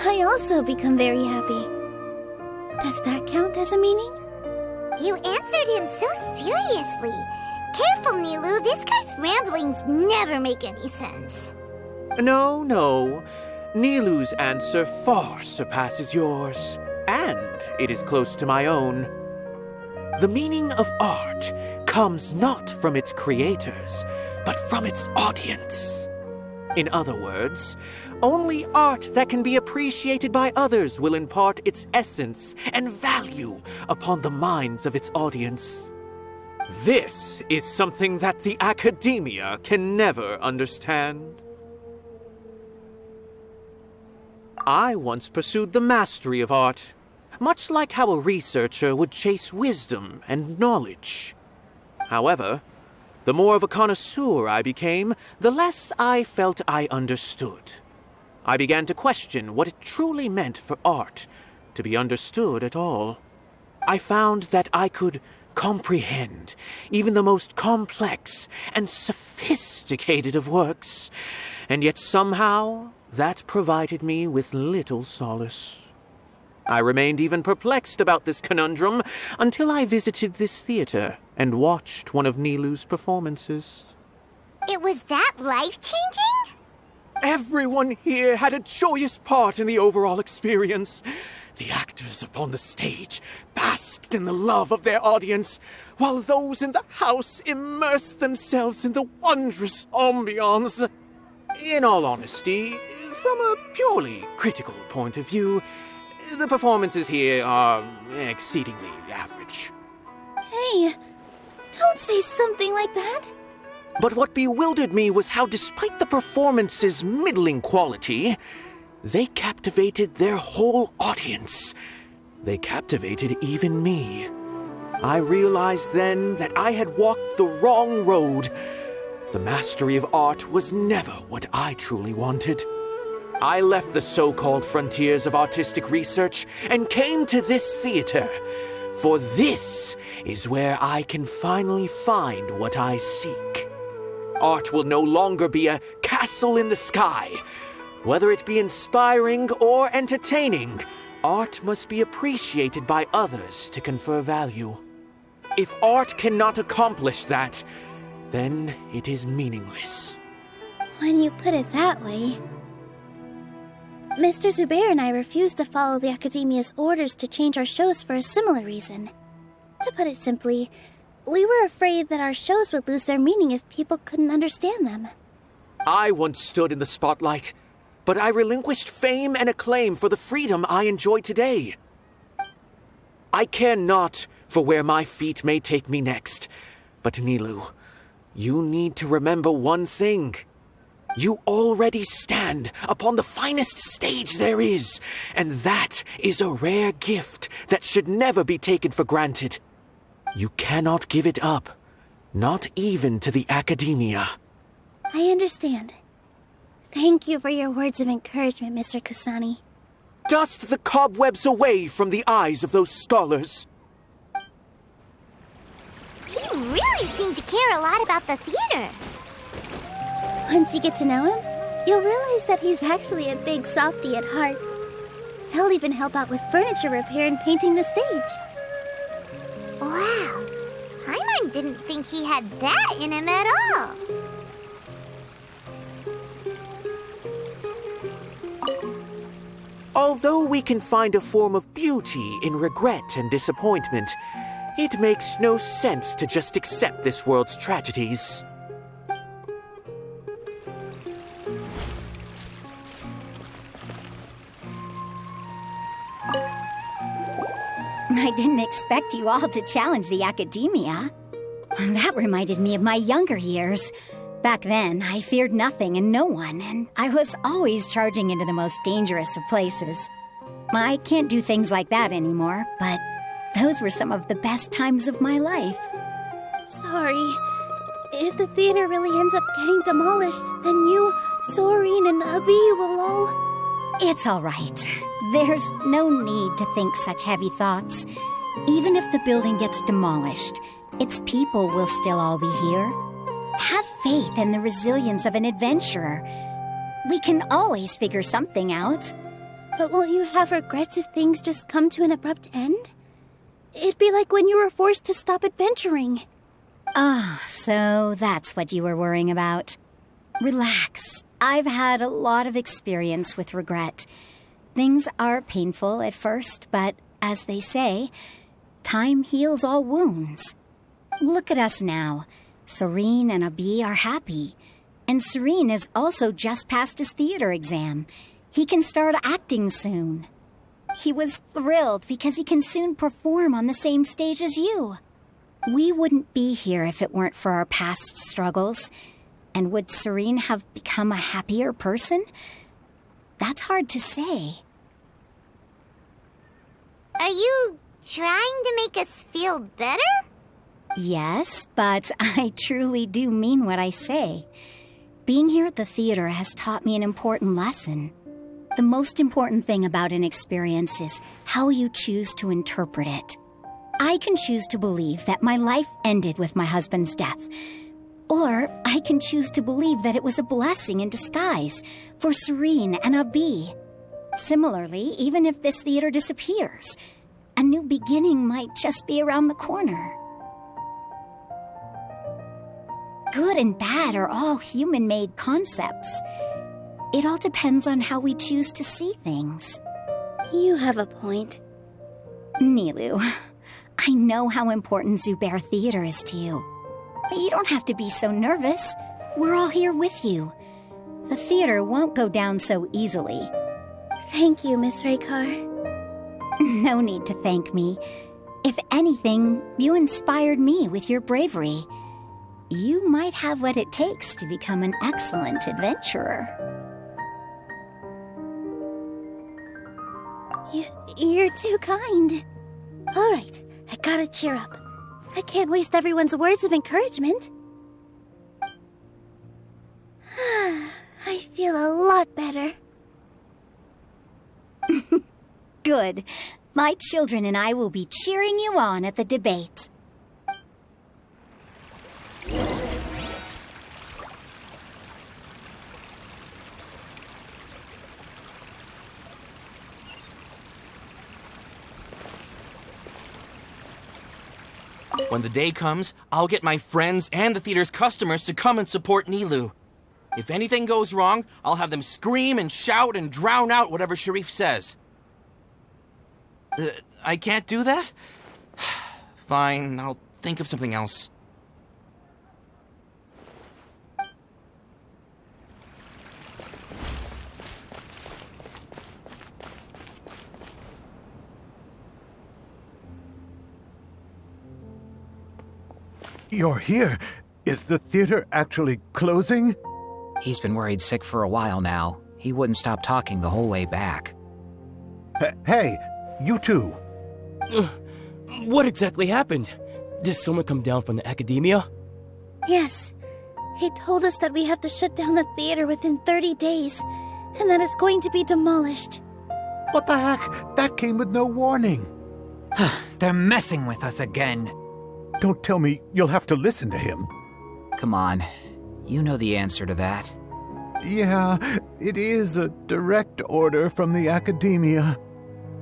I also become very happy. Does that count as a meaning? You answered him so seriously. Careful, Nilou, this guy's ramblings never make any sense. No. Nilou's answer far surpasses yours, and it is close to my own. The meaning of art comes not from its creators, but from its audience. In other words, only art that can be appreciated by others will impart its essence and value upon the minds of its audience. This is something that the academia can never understand. I once pursued the mastery of art, much like how a researcher would chase wisdom and knowledge. However, the more of a connoisseur I became, the less I felt I understood. I began to question what it truly meant for art to be understood at all. I found that I could comprehend even the most complex and sophisticated of works, and yet somehow that provided me with little solace. I remained even perplexed about this conundrum until I visited this theater and watched one of Nilou's performances. It was that life-changing? Everyone here had a joyous part in the overall experience. The actors upon the stage basked in the love of their audience, while those in the house immersed themselves in the wondrous ambiance. In all honesty, from a purely critical point of view, the performances here are exceedingly average. Hey, don't say something like that. But what bewildered me was how, despite the performance's middling quality, they captivated their whole audience. They captivated even me. I realized then that I had walked the wrong road. The mastery of art was never what I truly wanted. I left the so-called frontiers of artistic research and came to this theater, for this is where I can finally find what I seek. Art will no longer be a castle in the sky. Whether it be inspiring or entertaining, art must be appreciated by others to confer value. If art cannot accomplish that, then it is meaningless. When you put it that way... Mr. Zubair and I refused to follow the Academia's orders to change our shows for a similar reason. To put it simply, we were afraid that our shows would lose their meaning if people couldn't understand them. I once stood in the spotlight, but I relinquished fame and acclaim for the freedom I enjoy today. I care not for where my feet may take me next, but Nilou, you need to remember one thing. You already stand upon the finest stage there is, and that is a rare gift that should never be taken for granted. You cannot give it up, not even to the Academia. I understand. Thank you for your words of encouragement, Mr. Kasani. Dust the cobwebs away from the eyes of those scholars. He really seemed to care a lot about the theater. Once you get to know him, you'll realize that he's actually a big softy at heart. He'll even help out with furniture repair and painting the stage. Wow. Paimon didn't think he had that in him at all. Although we can find a form of beauty in regret and disappointment, it makes no sense to just accept this world's tragedies. I didn't expect you all to challenge the academia. That reminded me of my younger years. Back then, I feared nothing and no one, and I was always charging into the most dangerous of places. I can't do things like that anymore, but those were some of the best times of my life. Sorry. If the theater really ends up getting demolished, then you, Soren, and Abi will all... It's all right. There's no need to think such heavy thoughts. Even if the building gets demolished, its people will still all be here. Have faith in the resilience of an adventurer. We can always figure something out. But won't you have regrets if things just come to an abrupt end? It'd be like when you were forced to stop adventuring. Ah, so that's what you were worrying about. Relax. I've had a lot of experience with regret. Things are painful at first, but as they say, time heals all wounds. Look at us now. Soren and Abi are happy. And Soren has also just passed his theater exam. He can start acting soon. He was thrilled because he can soon perform on the same stage as you. We wouldn't be here if it weren't for our past struggles. And would Soren have become a happier person? That's hard to say. Are you trying to make us feel better? Yes, but I truly do mean what I say. Being here at the theater has taught me an important lesson. The most important thing about an experience is how you choose to interpret it. I can choose to believe that my life ended with my husband's death. Or I can choose to believe that it was a blessing in disguise for Soren and Abi. Similarly, even if this theater disappears, a new beginning might just be around the corner. Good and bad are all human-made concepts. It all depends on how we choose to see things. You have a point. Nilou, I know how important Zubair Theater is to you. But you don't have to be so nervous. We're all here with you. The theater won't go down so easily. Thank you, Miss Raykar. No need to thank me. If anything, you inspired me with your bravery. You might have what it takes to become an excellent adventurer. You're too kind. All right, I gotta cheer up. I can't waste everyone's words of encouragement. I feel a lot better. Good. My children and I will be cheering you on at the debate. When the day comes, I'll get my friends and the theater's customers to come and support Nilou. If anything goes wrong, I'll have them scream and shout and drown out whatever Sharif says. I can't do that? Fine, I'll think of something else. You're here. Is the theater actually closing? He's been worried sick for a while now. He wouldn't stop talking the whole way back. Hey, you two. What exactly happened? Did someone come down from the academia? Yes. He told us that we have to shut down the theater within 30 days, and that it's going to be demolished. What the heck? That came with no warning. They're messing with us again. Don't tell me you'll have to listen to him. Come on. You know the answer to that. Yeah, it is a direct order from the academia.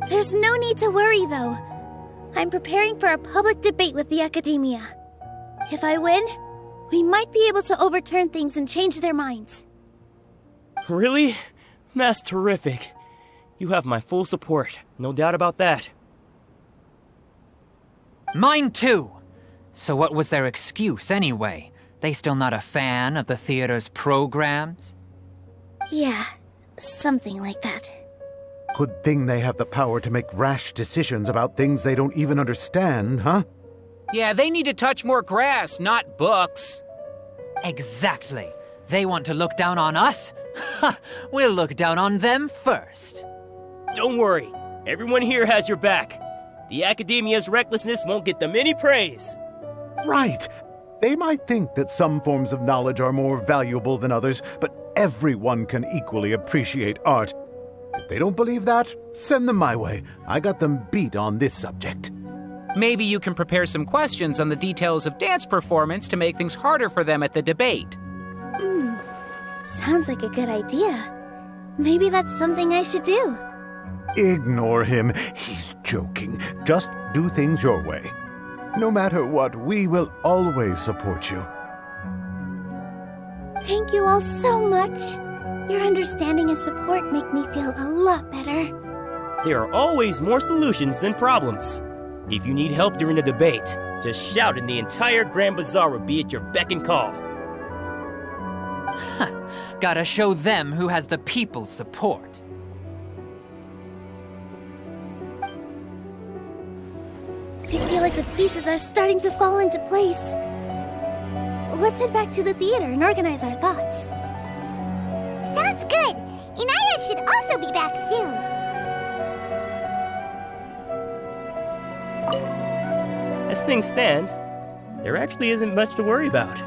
There's no need to worry, though. I'm preparing for a public debate with the academia. If I win, we might be able to overturn things and change their minds. Really? That's terrific. You have my full support, no doubt about that. Mine too. So what was their excuse anyway? They still not a fan of the theater's programs? Yeah, something like that. Good thing they have the power to make rash decisions about things they don't even understand, huh? Yeah, they need to touch more grass, not books. Exactly. They want to look down on us? Ha! We'll look down on them first. Don't worry. Everyone here has your back. The Academia's recklessness won't get them any praise. Right. They might think that some forms of knowledge are more valuable than others, but everyone can equally appreciate art. If they don't believe that, send them my way. I got them beat on this subject. Maybe you can prepare some questions on the details of dance performance to make things harder for them at the debate. Sounds like a good idea. Maybe that's something I should do. Ignore him. He's joking. Just do things your way. No matter what, we will always support you. Thank you all so much. Your understanding and support make me feel a lot better. There are always more solutions than problems. If you need help during the debate, just shout and the entire Grand Bazaar will be at your beck and call. Gotta show them who has the people's support. I feel like the pieces are starting to fall into place. Let's head back to the theater and organize our thoughts. Sounds good. Inaya should also be back soon. As things stand, there actually isn't much to worry about.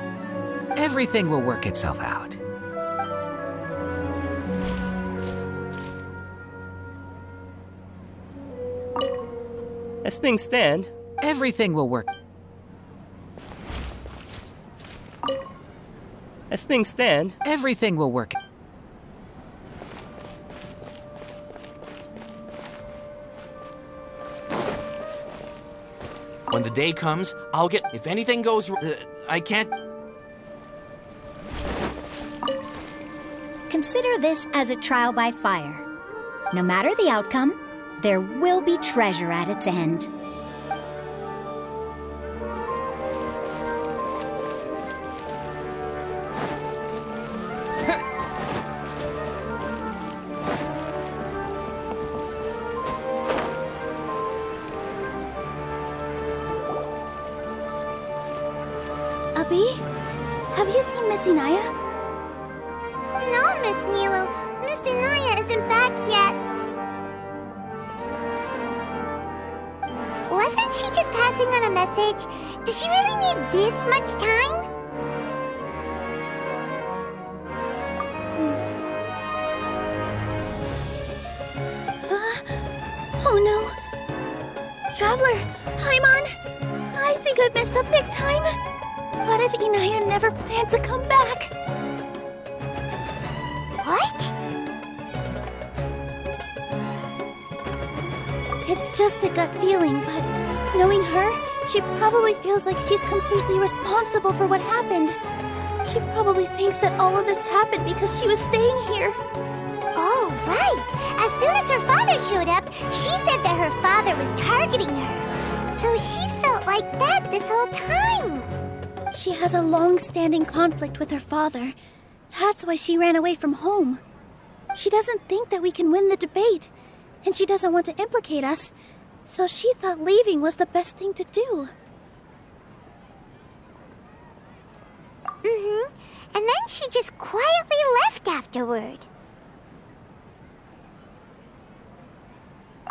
Everything will work itself out. As things stand, everything will work. As things stand, everything will work. When the day comes, I'll get... If anything goes... I can't... Consider this as a trial by fire. No matter the outcome, there will be treasure at its end. Abby? Have you seen Miss Inaya? No, Miss Nilou. Miss Inaya isn't back yet. Wasn't she just passing on a message? Does she really need this much time? Oh no! Traveler, Paimon! I think I've messed up big time. What if Inaya never planned to come back? What? It's just a gut feeling, but knowing her, she probably feels like she's completely responsible for what happened. She probably thinks that all of this happened because she was staying here. Oh, right. As soon as her father showed up, she said that her father was targeting her. So she's felt like that this whole time. She has a long-standing conflict with her father. That's why she ran away from home. She doesn't think that we can win the debate, and she doesn't want to implicate us, so she thought leaving was the best thing to do. Mm-hmm. And then she just quietly left afterward.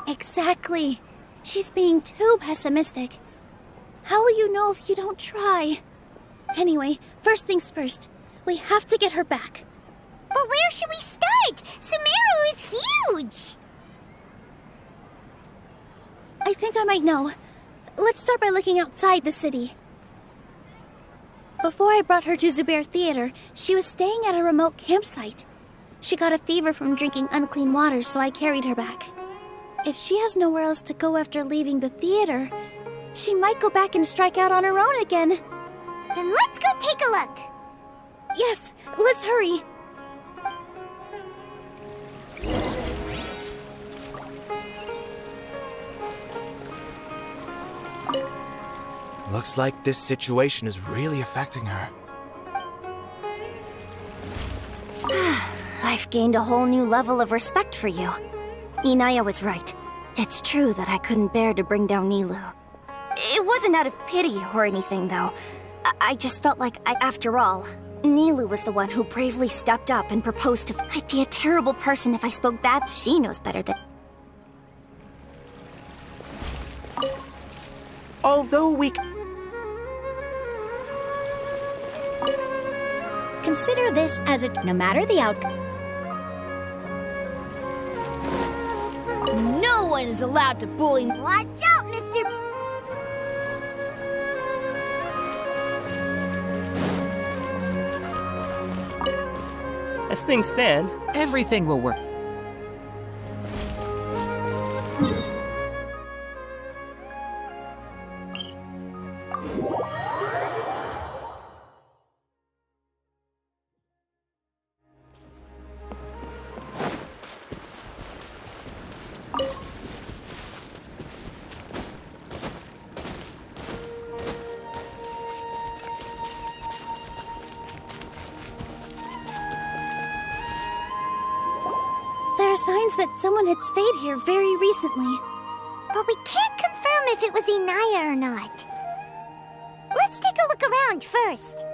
Exactly. She's being too pessimistic. How will you know if you don't try? Anyway, first things first. We have to get her back. But where should we start? Sumeru is huge! I think I might know. Let's start by looking outside the city. Before I brought her to Zubair Theater, she was staying at a remote campsite. She got a fever from drinking unclean water, so I carried her back. If she has nowhere else to go after leaving the theater, she might go back and strike out on her own again. Then let's go take a look. Yes, let's hurry. Looks like this situation is really affecting her. I've gained a whole new level of respect for you. Inaya was right. It's true that I couldn't bear to bring down Nilou. It wasn't out of pity or anything, though. I just felt like after all, Nilou was the one who bravely stepped up and proposed to... I'd be a terrible person if I spoke bad. She knows better than... Although we... Consider this as a... No matter the outcome... No one is allowed to bully me. Watch out, Mr. As things stand, Everything will work. There are signs that someone had stayed here very recently. But we can't confirm if it was Inaya or not. Let's take a look around first.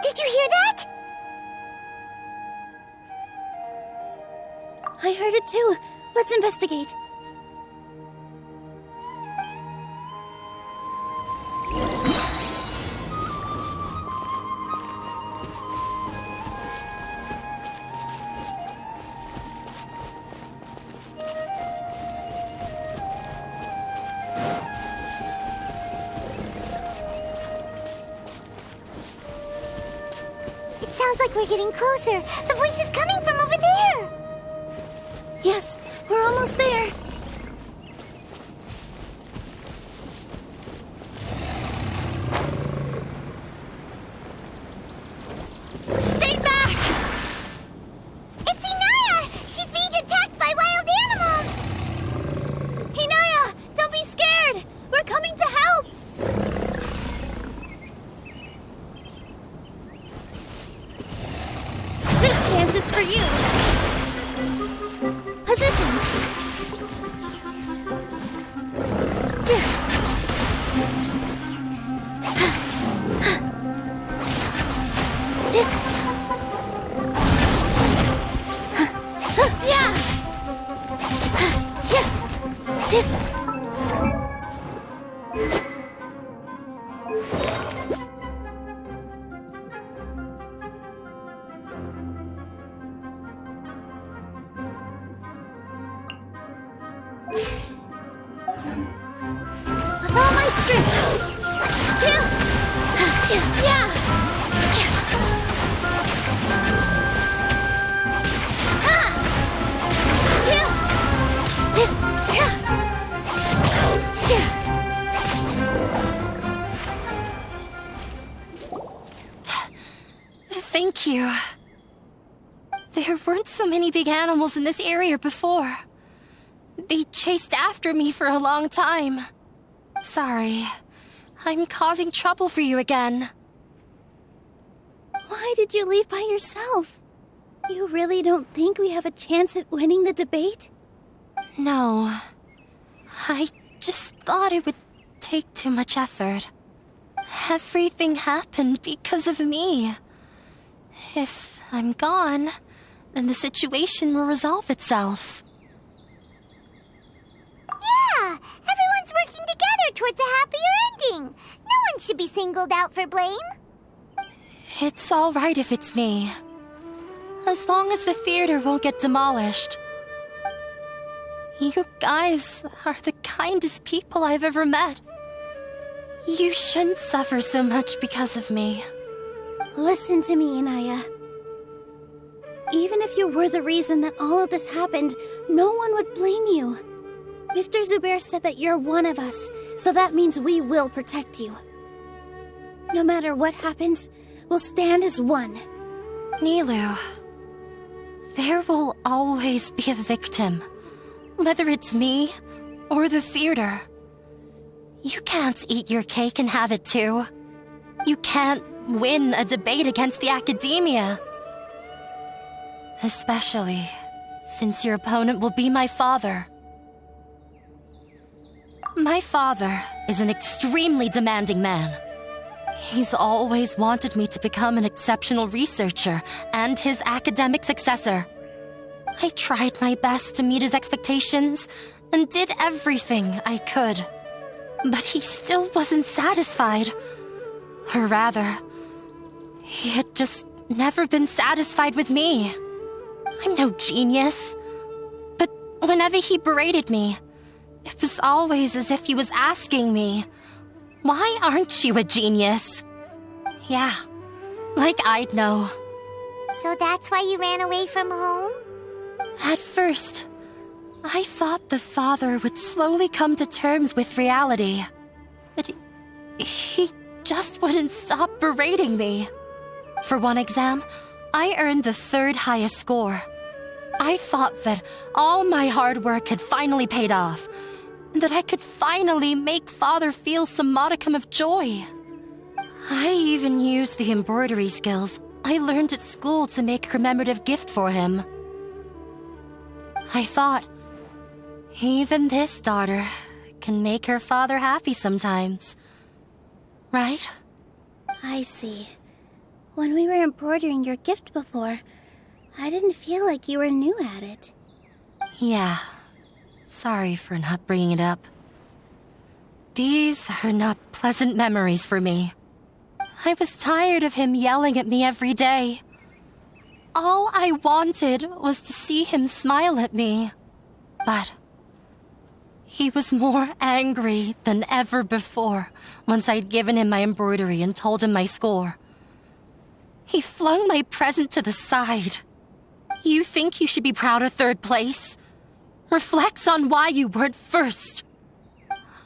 Did you hear that? I heard it too. Let's investigate. Sounds like we're getting closer. The voice is coming from over there. Yes, we're almost there. Stay back! It's Inaya! She's being attacked by wild animals! Inaya, don't be scared! We're coming to help! This dance is for you! Positions! With all my strength! Thank you. There weren't so many big animals in this area before. They chased after me for a long time. Sorry. I'm causing trouble for you again. Why did you leave by yourself? You really don't think we have a chance at winning the debate? No. I just thought it would take too much effort. Everything happened because of me. If I'm gone, then the situation will resolve itself. Yeah! Everyone's working together towards a happier ending. No one should be singled out for blame. It's all right if it's me. As long as the theater won't get demolished. You guys are the kindest people I've ever met. You shouldn't suffer so much because of me. Listen to me, Inaya. Even if you were the reason that all of this happened, no one would blame you. Mr. Zubair said that you're one of us, so that means we will protect you. No matter what happens, we'll stand as one. Nilou, there will always be a victim, whether it's me or the theater. You can't eat your cake and have it too. You can't win a debate against the academia. Especially since your opponent will be my father. My father is an extremely demanding man. He's always wanted me to become an exceptional researcher and his academic successor. I tried my best to meet his expectations and did everything I could. But he still wasn't satisfied. Or rather, he had just never been satisfied with me. I'm no genius. But whenever he berated me, it was always as if he was asking me, "Why aren't you a genius?" Yeah, like I'd know. So that's why you ran away from home? At first, I thought the father would slowly come to terms with reality. But he just wouldn't stop berating me. For one exam, I earned the third highest score. I thought that all my hard work had finally paid off, and that I could finally make Father feel some modicum of joy. I even used the embroidery skills I learned at school to make a commemorative gift for him. I thought, even this daughter can make her father happy sometimes. Right? I see. When we were embroidering your gift before, I didn't feel like you were new at it. Yeah. Sorry for not bringing it up. These are not pleasant memories for me. I was tired of him yelling at me every day. All I wanted was to see him smile at me. But he was more angry than ever before once I'd given him my embroidery and told him my score. He flung my present to the side. You think you should be proud of third place? Reflect on why you weren't first.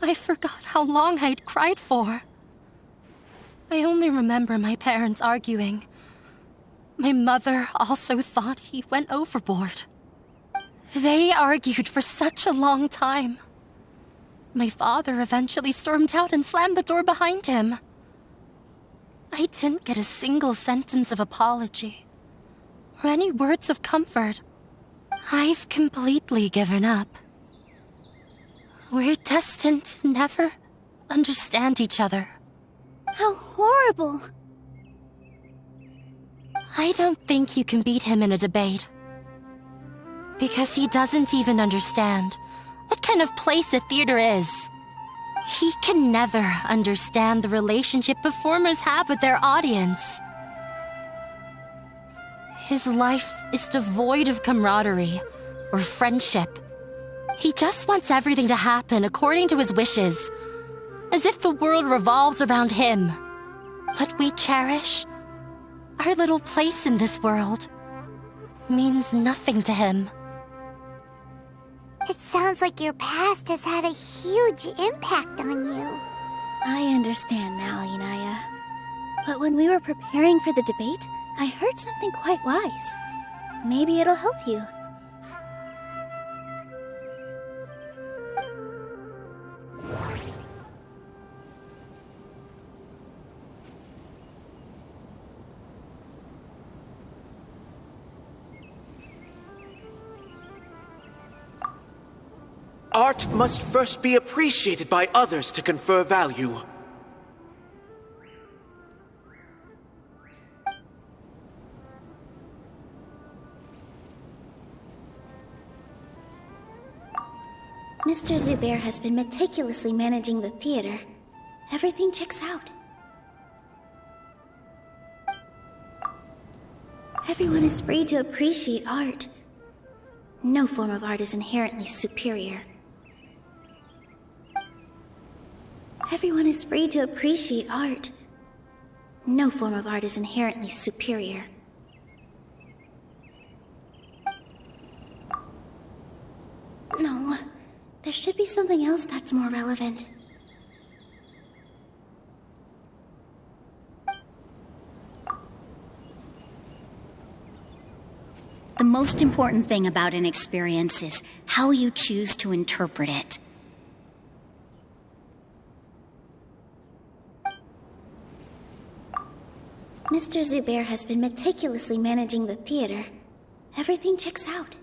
I forgot how long I'd cried for. I only remember my parents arguing. My mother also thought he went overboard. They argued for such a long time. My father eventually stormed out and slammed the door behind him. I didn't get a single sentence of apology or any words of comfort. I've completely given up. We're destined to never understand each other. How horrible! I don't think you can beat him in a debate. Because he doesn't even understand what kind of place a theater is. He can never understand the relationship performers have with their audience. His life is devoid of camaraderie or friendship. He just wants everything to happen according to his wishes, as if the world revolves around him. What we cherish, our little place in this world, means nothing to him. It sounds like your past has had a huge impact on you. I understand now, Inaya. But when we were preparing for the debate, I heard something quite wise. Maybe it'll help you. Art must first be appreciated by others to confer value. Mr. Zubair has been meticulously managing the theater. Everything checks out. Everyone is free to appreciate art. No form of art is inherently superior. Everyone is free to appreciate art. No form of art is inherently superior. No, there should be something else that's more relevant. The most important thing about an experience is how you choose to interpret it. Mr. Zubair has been meticulously managing the theater. everything checks out.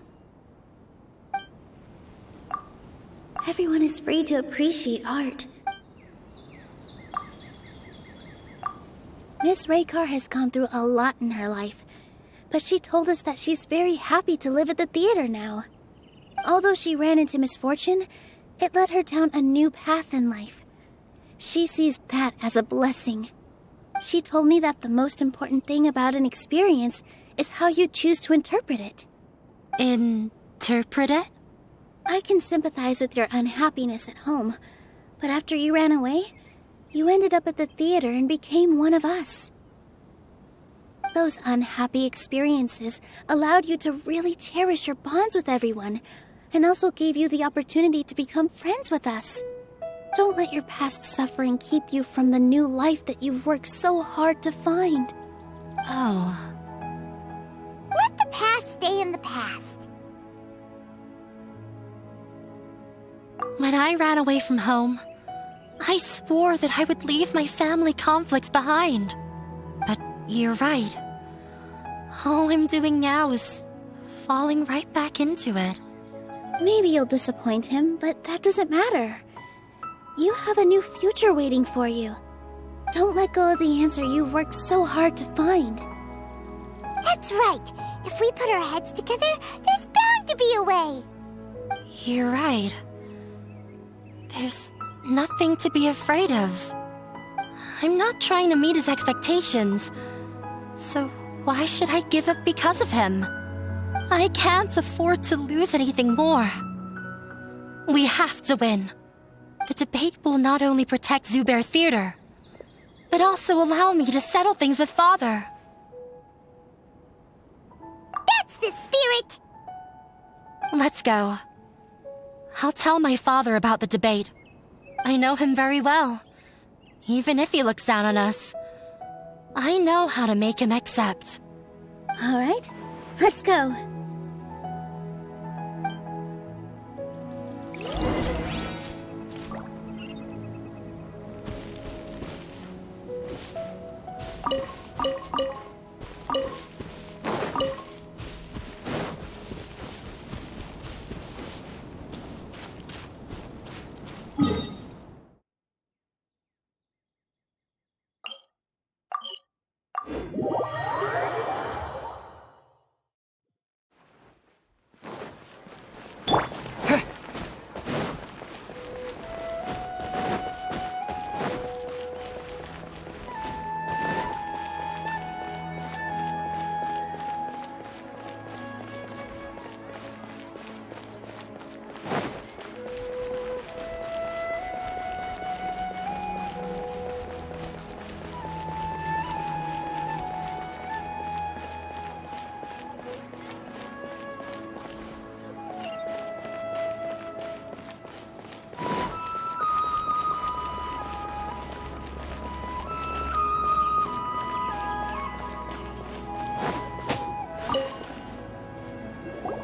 Everyone is free to appreciate art. Miss Raykar has gone through a lot in her life, but she told us that she's very happy to live at the theater now. Although she ran into misfortune, it led her down a new path in life. She sees that as a blessing. She told me that the most important thing about an experience is how you choose to interpret it. Interpret it? I can sympathize with your unhappiness at home, but after you ran away, you ended up at the theater and became one of us. Those unhappy experiences allowed you to really cherish your bonds with everyone, and also gave you the opportunity to become friends with us. Don't let your past suffering keep you from the new life that you've worked so hard to find. Oh. Let the past stay in the past. When I ran away from home, I swore that I would leave my family conflicts behind. But you're right. All I'm doing now is falling right back into it. Maybe you'll disappoint him, but that doesn't matter. You have a new future waiting for you. Don't let go of the answer you've worked so hard to find. That's right. If we put our heads together, there's bound to be a way. You're right. There's nothing to be afraid of. I'm not trying to meet his expectations. So why should I give up because of him? I can't afford to lose anything more. We have to win. The debate will not only protect Zubair Theater, but also allow me to settle things with Father. That's the spirit! Let's go. I'll tell my father about the debate. I know him very well. Even if he looks down on us, I know how to make him accept. All right, let's go.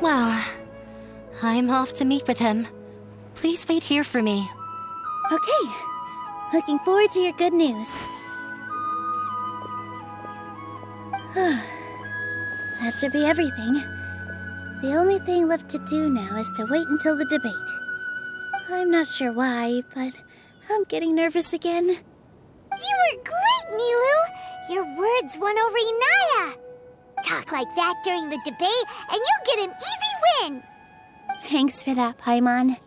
Well, I'm off to meet with him. Please wait here for me. Okay. Looking forward to your good news. That should be everything. The only thing left to do now is to wait until the debate. I'm not sure why, but I'm getting nervous again. You were great, Nilou! Your words won over Inaya! Talk like that during the debate, and you'll get an easy win! Thanks for that, Paimon.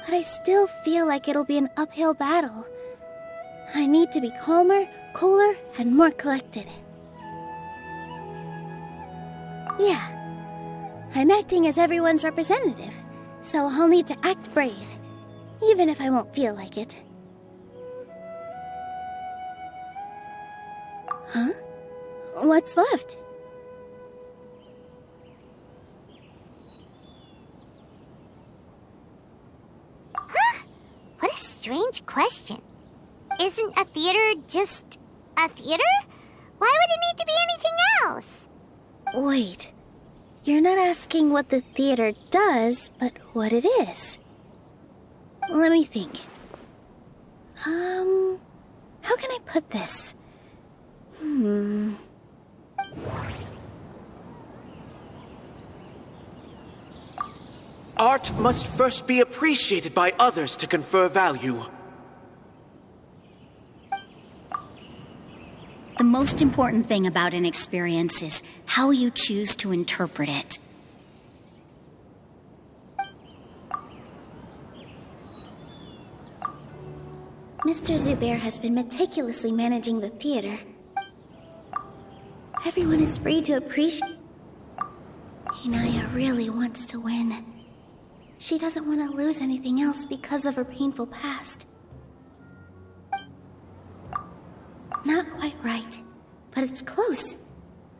But I still feel like it'll be an uphill battle. I need to be calmer, cooler, and more collected. Yeah. I'm acting as everyone's representative, so I'll need to act brave, even if I won't feel like it. Huh? What's left? Huh? What a strange question. Isn't a theater just a theater? Why would it need to be anything else? Wait. You're not asking what the theater does, but what it is. Let me think. How can I put this? Art must first be appreciated by others to confer value. The most important thing about an experience is how you choose to interpret it. Mr. Zubair has been meticulously managing the theater. Everyone is free to appreciate... Inaya really wants to win. She doesn't want to lose anything else because of her painful past. Not quite right, but it's close.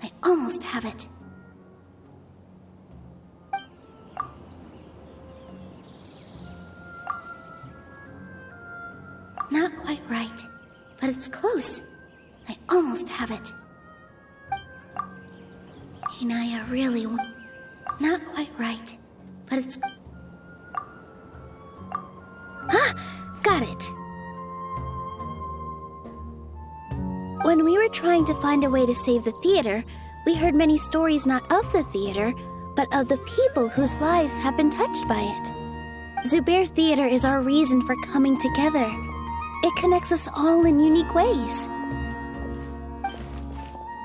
I almost have it. Not quite right, but it's close. I almost have it. Inaya really not quite right, but it's... Ah! Got it! When we were trying to find a way to save the theater, we heard many stories not of the theater, but of the people whose lives have been touched by it. Zubair Theater is our reason for coming together. It connects us all in unique ways.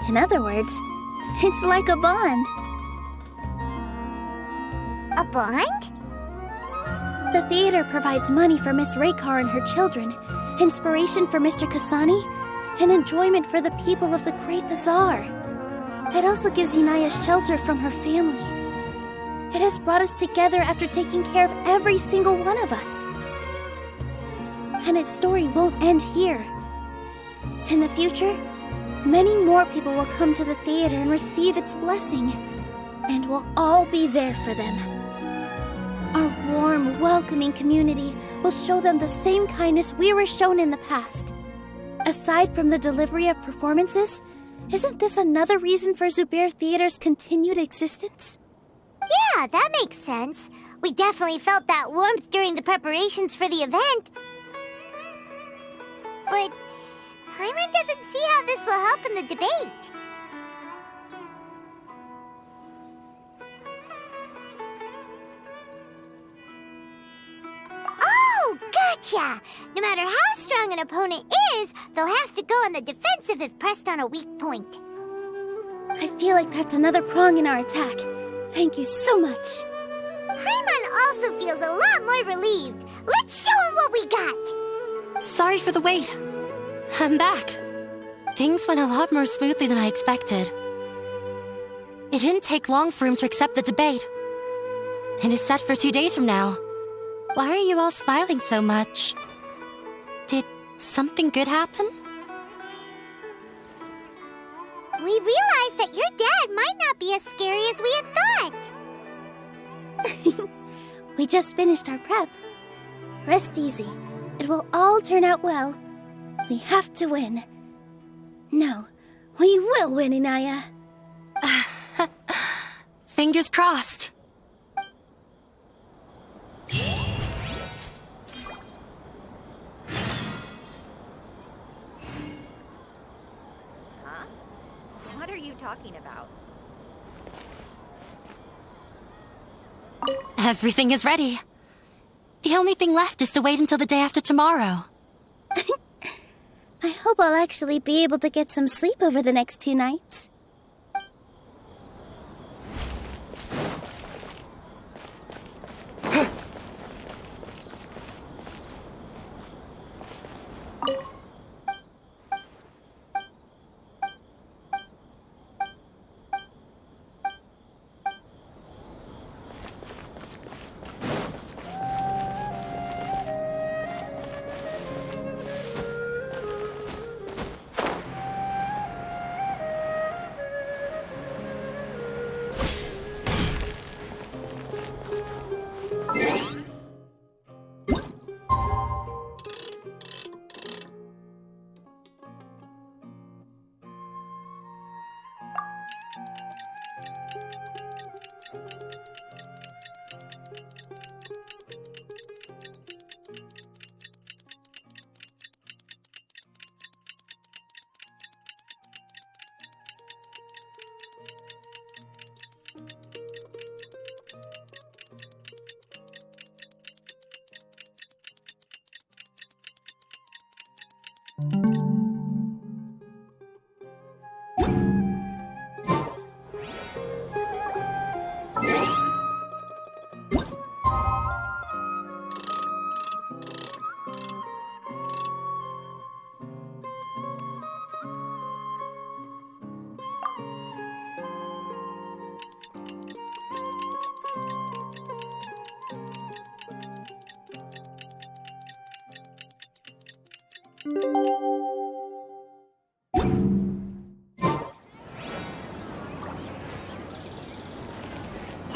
In other words, it's like a bond. A bond? The theater provides money for Miss Raykar and her children, inspiration for Mr. Kasani, and enjoyment for the people of the Great Bazaar. It also gives Inaya shelter from her family. It has brought us together after taking care of every single one of us. And its story won't end here. In the future, many more people will come to the theater and receive its blessing, and we'll all be there for them. Our warm, welcoming community will show them the same kindness we were shown in the past. Aside from the delivery of performances, isn't this another reason for Zubair Theater's continued existence? Yeah, that makes sense. We definitely felt that warmth during the preparations for the event. But Paimon doesn't see how this will help in the debate. Oh, gotcha! No matter how strong an opponent is, they'll have to go on the defensive if pressed on a weak point. I feel like that's another prong in our attack. Thank you so much. Paimon also feels a lot more relieved. Let's show him what we got! Sorry for the wait. I'm back. Things went a lot more smoothly than I expected. It didn't take long for him to accept the debate. It is set for 2 days from now. Why are you all smiling so much? Did something good happen? We realized that your dad might not be as scary as we had thought. We just finished our prep. Rest easy. It will all turn out well. We have to win. No, we will win, Inaya. Fingers crossed. Huh? What are you talking about? Everything is ready. The only thing left is to wait until the day after tomorrow. I hope I'll actually be able to get some sleep over the next 2 nights.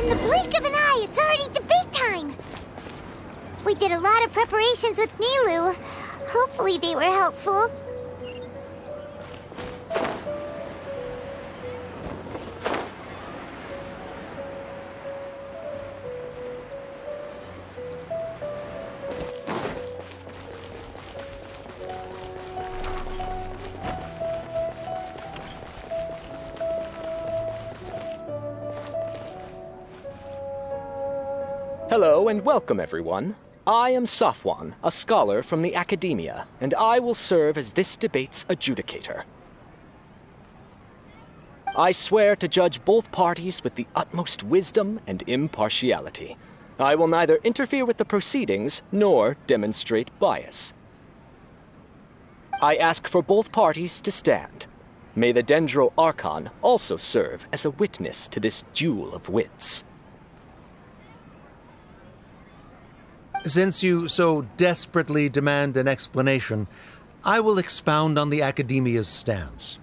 In the blink of an eye, it's already debate time! We did a lot of preparations with Nilou. Hopefully they were helpful. Hello and welcome, everyone. I am Safwan, a scholar from the Academia, and I will serve as this debate's adjudicator. I swear to judge both parties with the utmost wisdom and impartiality. I will neither interfere with the proceedings nor demonstrate bias. I ask for both parties to stand. May the Dendro Archon also serve as a witness to this duel of wits. Since you so desperately demand an explanation, I will expound on the Academia's stance.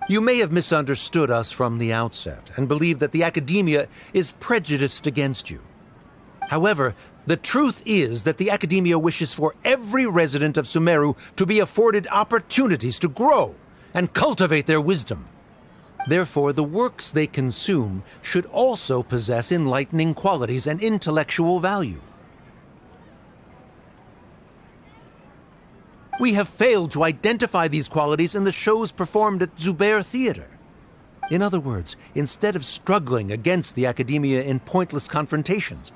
You may have misunderstood us from the outset and believe that the Academia is prejudiced against you. However, the truth is that the Academia wishes for every resident of Sumeru to be afforded opportunities to grow and cultivate their wisdom. Therefore, the works they consume should also possess enlightening qualities and intellectual value. We have failed to identify these qualities in the shows performed at Zubair Theater. In other words, instead of struggling against the Academia in pointless confrontations,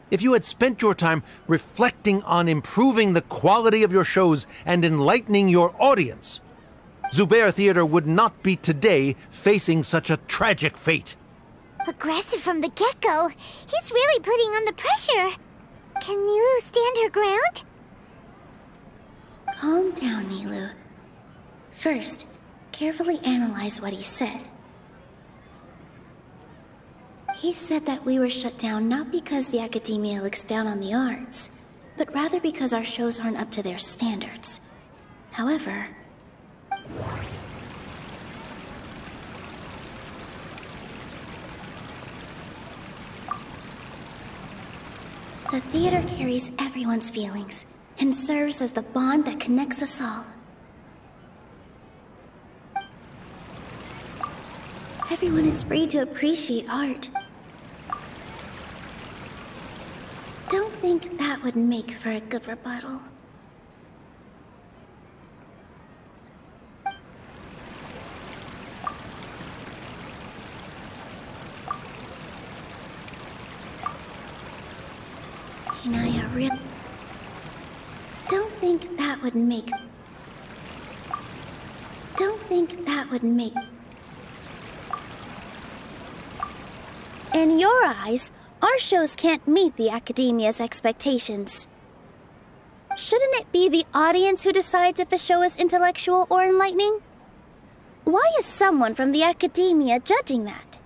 if you had spent your time reflecting on improving the quality of your shows and enlightening your audience, Zubair Theater would not be today facing such a tragic fate. Aggressive from the get-go. He's really putting on the pressure. Can Nilou stand her ground? Calm down, Nilou. First, carefully analyze what he said. He said that we were shut down not because the Academia looks down on the arts, but rather because our shows aren't up to their standards. However, the theater carries everyone's feelings and serves as the bond that connects us all. Everyone is free to appreciate art. Don't think that would make for a good rebuttal. Inaya, don't think that would make... In your eyes, our shows can't meet the Academia's expectations. Shouldn't it be the audience who decides if a show is intellectual or enlightening? Why is someone from the Academia judging that?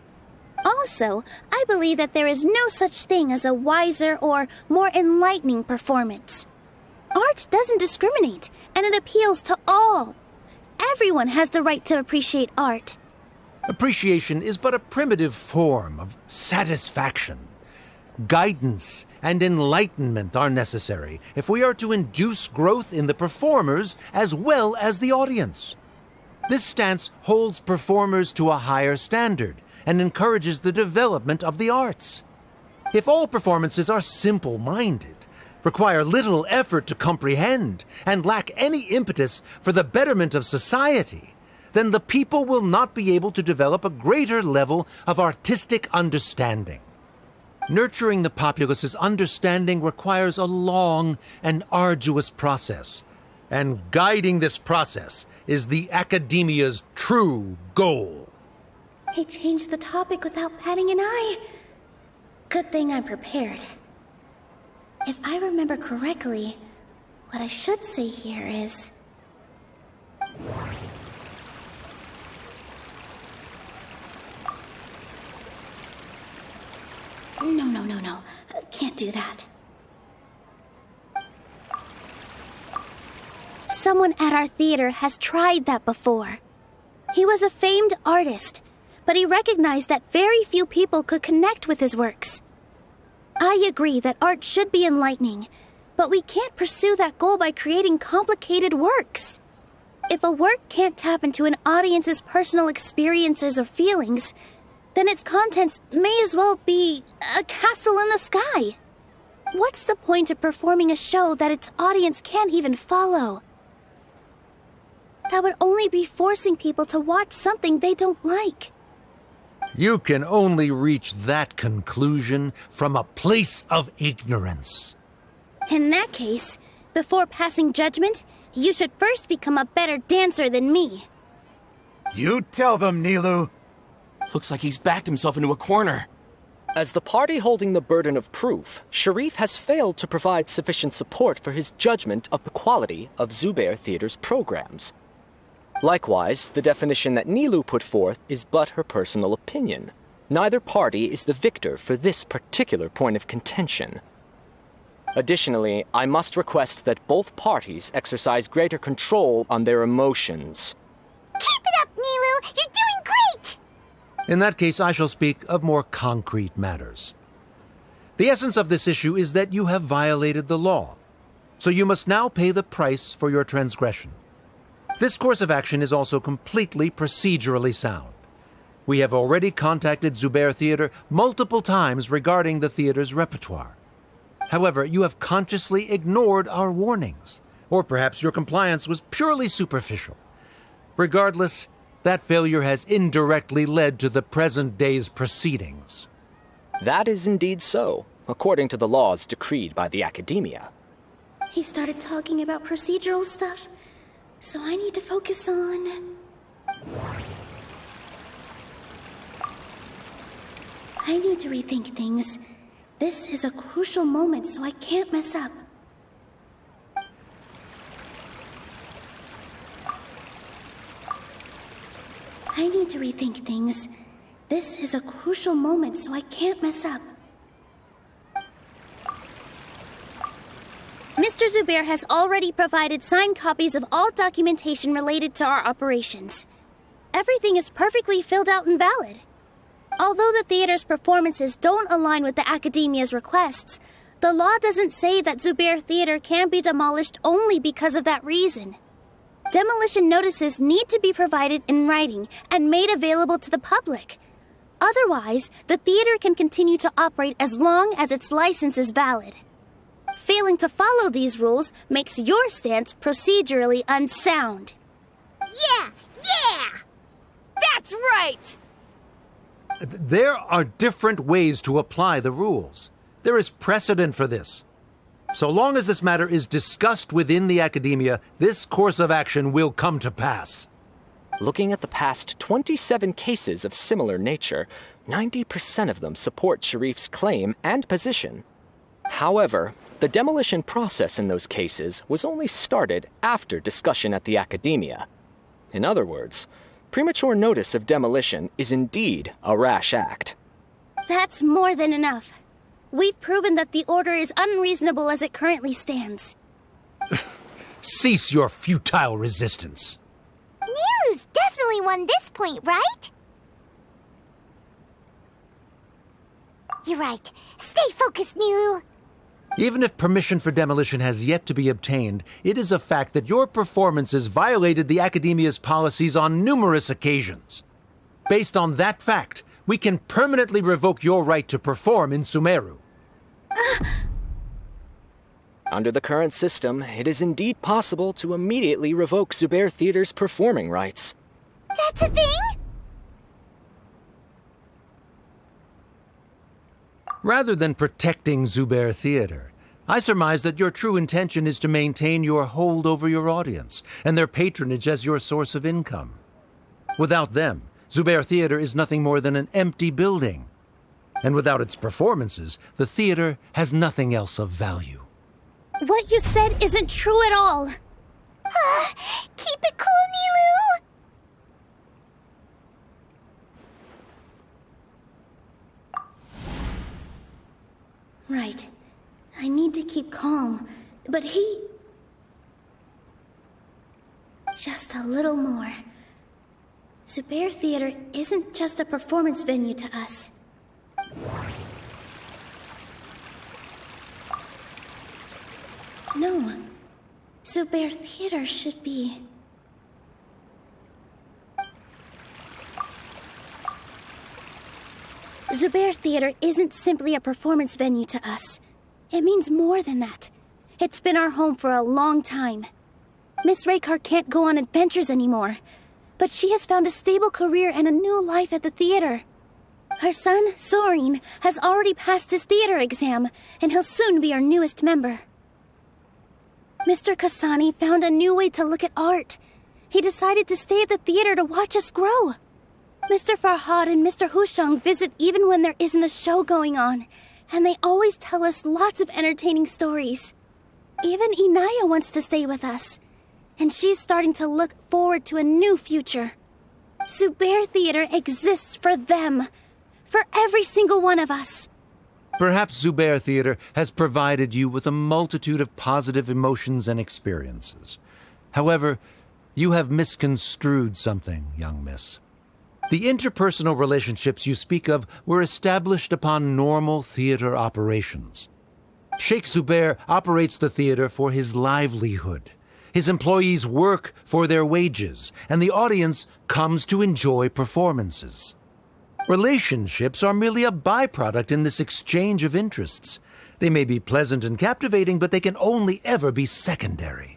Also, I believe that there is no such thing as a wiser or more enlightening performance. Art doesn't discriminate, and it appeals to all. Everyone has the right to appreciate art. Appreciation is but a primitive form of satisfaction. Guidance and enlightenment are necessary if we are to induce growth in the performers as well as the audience. This stance holds performers to a higher standard and encourages the development of the arts. If all performances are simple-minded, require little effort to comprehend, and lack any impetus for the betterment of society, then the people will not be able to develop a greater level of artistic understanding. Nurturing the populace's understanding requires a long and arduous process. And guiding this process is the Academia's true goal. He changed the topic without batting an eye. Good thing I'm prepared. If I remember correctly, what I should say here is... No. Can't do that. Someone at our theater has tried that before. He was a famed artist, but he recognized that very few people could connect with his works. I agree that art should be enlightening, but we can't pursue that goal by creating complicated works. If a work can't tap into an audience's personal experiences or feelings, then its contents may as well be a castle in the sky. What's the point of performing a show that its audience can't even follow? That would only be forcing people to watch something they don't like. You can only reach that conclusion from a place of ignorance. In that case, before passing judgment, you should first become a better dancer than me. You tell them, Nilou. Looks like he's backed himself into a corner. As the party holding the burden of proof, Sharif has failed to provide sufficient support for his judgment of the quality of Zubair Theater's programs. Likewise, the definition that Nilou put forth is but her personal opinion. Neither party is the victor for this particular point of contention. Additionally, I must request that both parties exercise greater control on their emotions. Keep it up, Nilou! You're doing great! In that case, I shall speak of more concrete matters. The essence of this issue is that you have violated the law, so you must now pay the price for your transgression. This course of action is also completely procedurally sound. We have already contacted Zubair Theater multiple times regarding the theater's repertoire. However, you have consciously ignored our warnings, or perhaps your compliance was purely superficial. Regardless, that failure has indirectly led to the present day's proceedings. That is indeed so, according to the laws decreed by the Academia. He started talking about procedural stuff, so I need to focus on... I need to rethink things. This is a crucial moment, so I can't mess up. I need to rethink things. This is a crucial moment, so I can't mess up. Mr. Zubair has already provided signed copies of all documentation related to our operations. Everything is perfectly filled out and valid. Although the theater's performances don't align with the Academia's requests, the law doesn't say that Zubair Theater can be demolished only because of that reason. Demolition notices need to be provided in writing and made available to the public. Otherwise, the theater can continue to operate as long as its license is valid. Failing to follow these rules makes your stance procedurally unsound. Yeah! That's right! There are different ways to apply the rules. There is precedent for this. So long as this matter is discussed within the Academia, this course of action will come to pass. Looking at the past 27 cases of similar nature, 90% of them support Sharif's claim and position. However, the demolition process in those cases was only started after discussion at the Academia. In other words, premature notice of demolition is indeed a rash act. That's more than enough. We've proven that the order is unreasonable as it currently stands. Cease your futile resistance. Nilou's definitely won this point, right? You're right. Stay focused, Nilou. Even if permission for demolition has yet to be obtained, it is a fact that your performances violated the Academia's policies on numerous occasions. Based on that fact, we can permanently revoke your right to perform in Sumeru. Under the current system, it is indeed possible to immediately revoke Zubair Theater's performing rights. That's a thing? Rather than protecting Zubair Theater, I surmise that your true intention is to maintain your hold over your audience and their patronage as your source of income. Without them, Zubair Theater is nothing more than an empty building. And without its performances, the theater has nothing else of value. What you said isn't true at all. Keep it cool, Nilou! Right. I need to keep calm, but he... Just a little more. Zubair Theater isn't just a performance venue to us. No. Zubair Theater should be... Zubair Theater isn't simply a performance venue to us. It means more than that. It's been our home for a long time. Miss Raykar can't go on adventures anymore, but she has found a stable career and a new life at the theater. Her son, Soren, has already passed his theater exam, and he'll soon be our newest member. Mr. Kasani found a new way to look at art. He decided to stay at the theater to watch us grow. Mr. Farhad and Mr. Hushang visit even when there isn't a show going on, and they always tell us lots of entertaining stories. Even Inaya wants to stay with us, and she's starting to look forward to a new future. Zubair Theater exists for them, for every single one of us. Perhaps Zubair Theater has provided you with a multitude of positive emotions and experiences. However, you have misconstrued something, young miss. The interpersonal relationships you speak of were established upon normal theater operations. Sheikh Zubair operates the theater for his livelihood. His employees work for their wages, and the audience comes to enjoy performances. Relationships are merely a byproduct in this exchange of interests. They may be pleasant and captivating, but they can only ever be secondary.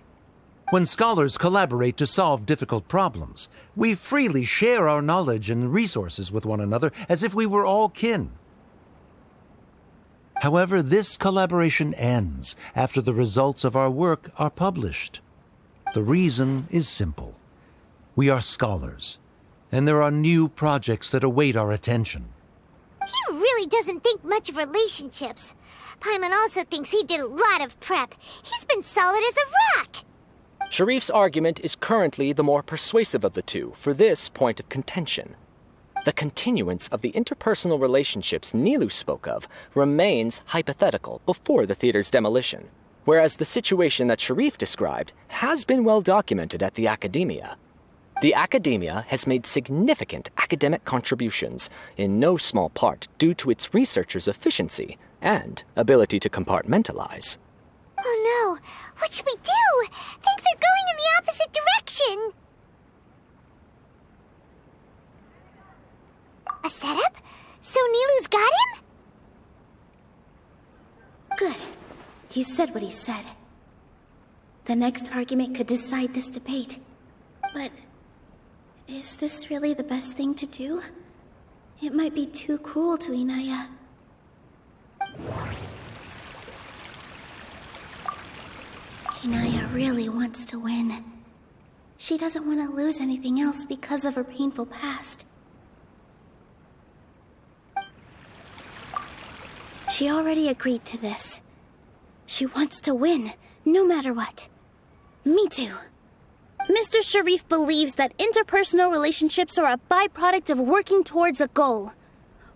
When scholars collaborate to solve difficult problems, we freely share our knowledge and resources with one another as if we were all kin. However, this collaboration ends after the results of our work are published. The reason is simple. We are scholars, and there are new projects that await our attention. He really doesn't think much of relationships. Paimon also thinks he did a lot of prep. He's been solid as a rock. Sharif's argument is currently the more persuasive of the two for this point of contention. The continuance of the interpersonal relationships Nilou spoke of remains hypothetical before the theater's demolition, whereas the situation that Sharif described has been well documented at the Academia. The Academia has made significant academic contributions, in no small part due to its researchers' efficiency and ability to compartmentalize. Oh no! What should we do? Things are going in the opposite direction! A setup? So Nilou's got him? Good. He said what he said. The next argument could decide this debate. But is this really the best thing to do? It might be too cruel to Inaya. Inaya really wants to win. She doesn't want to lose anything else because of her painful past. She already agreed to this. She wants to win, no matter what. Me too. Mr. Sharif believes that interpersonal relationships are a byproduct of working towards a goal.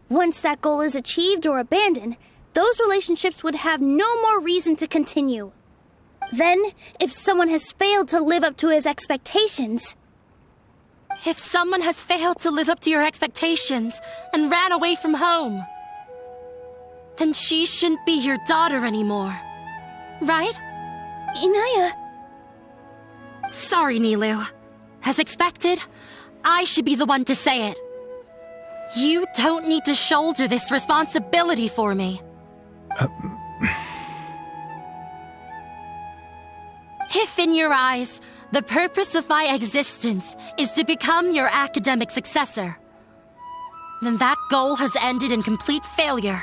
Once that goal is achieved or abandoned, those relationships would have no more reason to continue. Then, if someone has failed to live up to his expectations... If someone has failed to live up to your expectations and ran away from home, then she shouldn't be your daughter anymore. Right? Inaya... Sorry, Nilou. As expected, I should be the one to say it. You don't need to shoulder this responsibility for me. If in your eyes, the purpose of my existence is to become your academic successor, then that goal has ended in complete failure.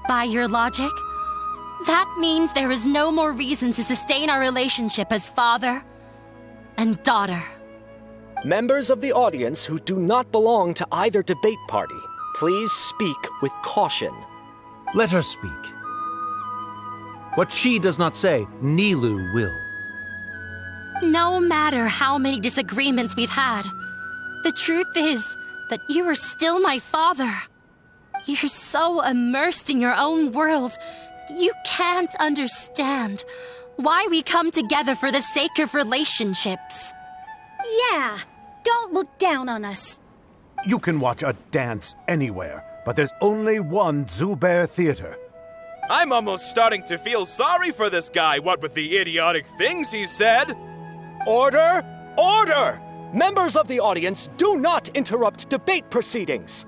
By your logic, That means there is no more reason to sustain our relationship as father and daughter. Members of the audience who do not belong to either debate party, please speak with caution. Let her speak. What she does not say, Nilou will. No matter how many disagreements we've had, the truth is that you are still my father. You're so immersed in your own world, you can't understand why we come together for the sake of relationships. Yeah, don't look down on us. You can watch a dance anywhere, but there's only one Zubair Theater. I'm almost starting to feel sorry for this guy, what with the idiotic things he said. Order! Order! Members of the audience, do not interrupt debate proceedings.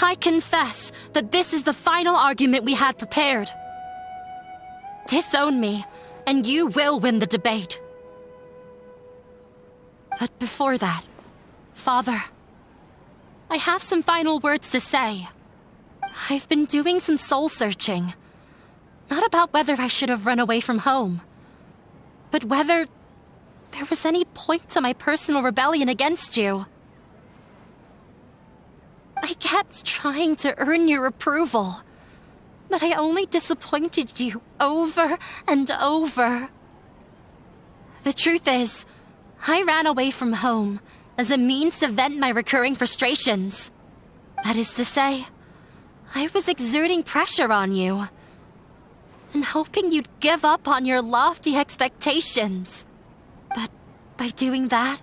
I confess that this is the final argument we had prepared. Disown me, and you will win the debate. But before that, Father, I have some final words to say. I've been doing some soul searching. Not about whether I should have run away from home, but whether there was any point to my personal rebellion against you. I kept trying to earn your approval, but I only disappointed you over and over. The truth is, I ran away from home as a means to vent my recurring frustrations. That is to say, I was exerting pressure on you and hoping you'd give up on your lofty expectations. But by doing that,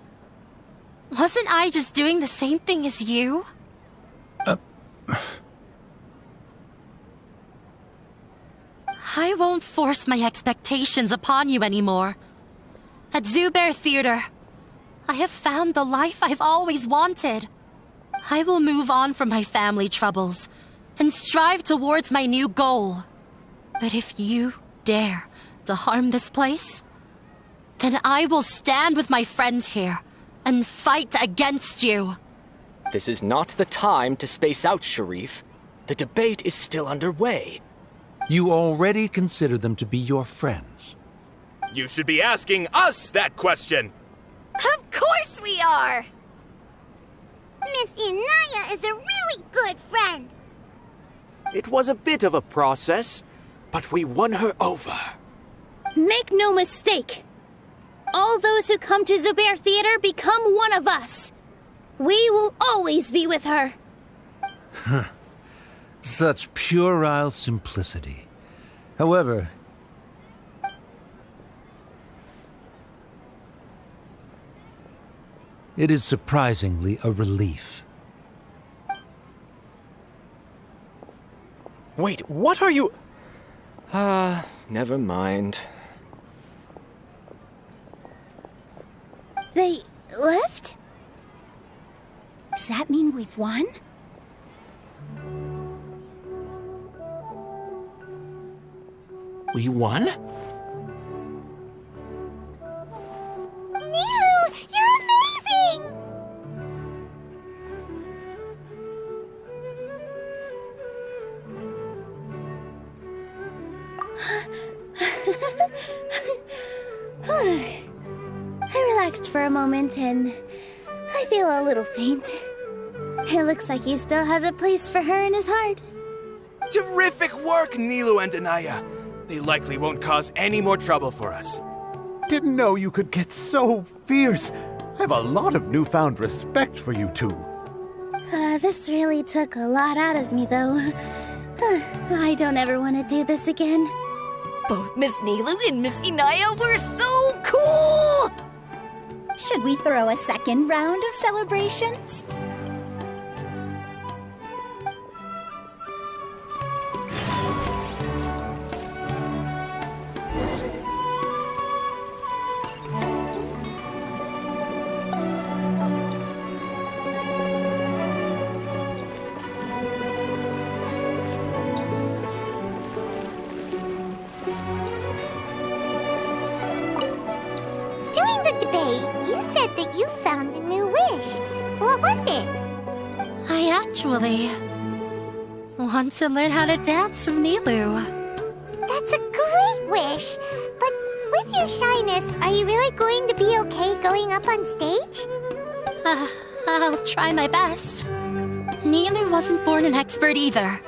wasn't I just doing the same thing as you? I won't force my expectations upon you anymore. At Zubair Theater, I have found the life I've always wanted. I will move on from my family troubles and strive towards my new goal. But if you dare to harm this place, then I will stand with my friends here and fight against you. This is not the time to space out, Sharif. The debate is still underway. You already consider them to be your friends. You should be asking us that question. Of course we are! Miss Inaya is a really good friend. It was a bit of a process, but we won her over. Make no mistake. All those who come to Zubair Theater become one of us. We will always be with her. Such puerile simplicity. However, it is surprisingly a relief. Wait, what are you... never mind. They left? Does that mean we've won? We won? Nilou, you're amazing! I relaxed for a moment and I feel a little faint. It looks like he still has a place for her in his heart. Terrific work, Nilou and Anaya. They likely won't cause any more trouble for us. Didn't know you could get so fierce. I have a lot of newfound respect for you two. This really took a lot out of me, though. I don't ever want to do this again. Both Miss Nilou and Miss Inaya were so cool! Should we throw a second round of celebrations? During the debate, you said that you found a new wish. What was it? I actually want to learn how to dance with Nilou. That's a wish, but with your shyness, are you really going to be okay going up on stage? I'll try my best. Nilou wasn't born an expert either.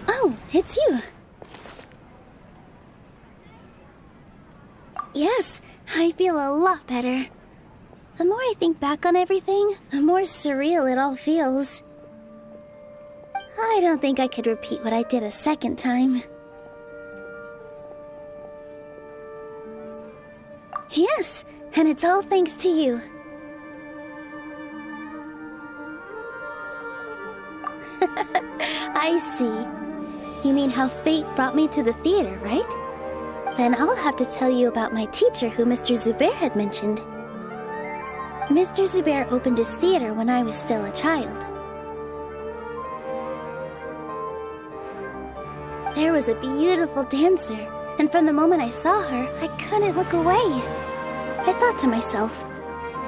Oh, it's you. Yes, I feel a lot better. The more I think back on everything, the more surreal it all feels. I don't think I could repeat what I did a second time. Yes, and it's all thanks to you. I see. You mean how fate brought me to the theater, right? Then I'll have to tell you about my teacher who Mr. Zubair had mentioned. Mr. Zubair opened his theater when I was still a child. There was a beautiful dancer, and from the moment I saw her, I couldn't look away. I thought to myself,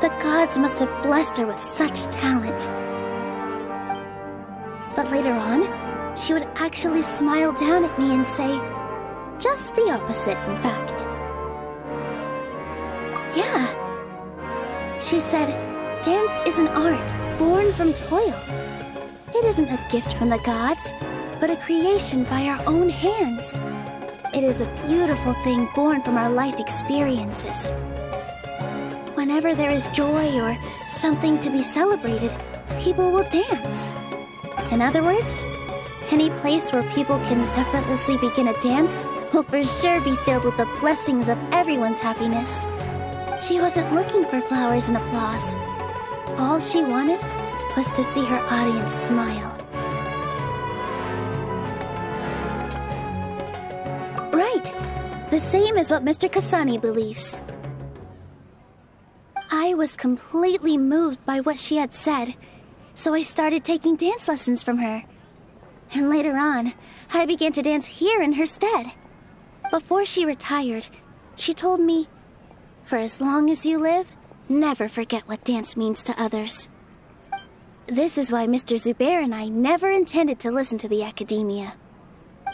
the gods must have blessed her with such talent. But later on, she would actually smile down at me and say, just the opposite, in fact. Yeah. She said, dance is an art born from toil. It isn't a gift from the gods, but a creation by our own hands. It is a beautiful thing born from our life experiences. Whenever there is joy or something to be celebrated, people will dance. In other words, any place where people can effortlessly begin a dance will for sure be filled with the blessings of everyone's happiness. She wasn't looking for flowers and applause. All she wanted was to see her audience smile. Right! The same as what Mr. Kasani believes. I was completely moved by what she had said, so I started taking dance lessons from her. And later on, I began to dance here in her stead. Before she retired, she told me, for as long as you live, never forget what dance means to others. This is why Mr. Zubair and I never intended to listen to the academia.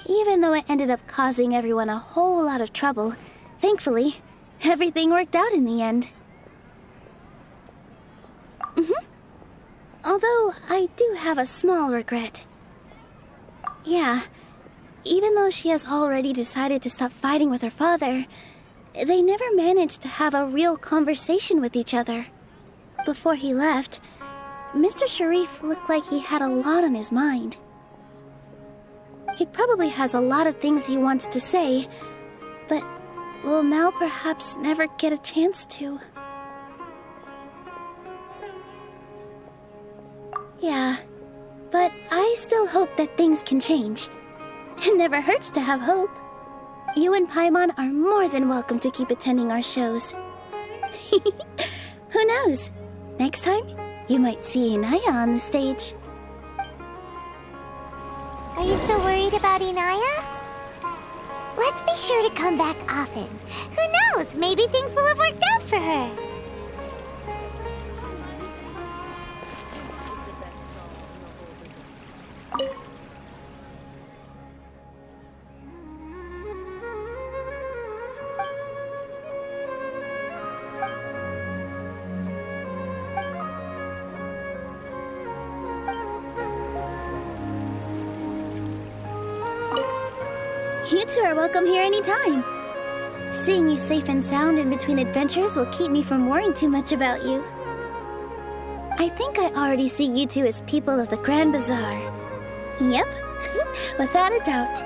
Even though it ended up causing everyone a whole lot of trouble, thankfully, everything worked out in the end. Although, I do have a small regret. Yeah, even though she has already decided to stop fighting with her father, they never managed to have a real conversation with each other. Before he left, Mr. Sharif looked like he had a lot on his mind. He probably has a lot of things he wants to say, but will now perhaps never get a chance to. Yeah, but I still hope that things can change. It never hurts to have hope. You and Paimon are more than welcome to keep attending our shows. Who knows? Next time, you might see Inaya on the stage. Are you still worried about Inaya? Let's be sure to come back often. Who knows? Maybe things will have worked out for her. You two are welcome here anytime. Seeing you safe and sound in between adventures will keep me from worrying too much about you. I think I already see you two as people of the Grand Bazaar. Yep, without a doubt.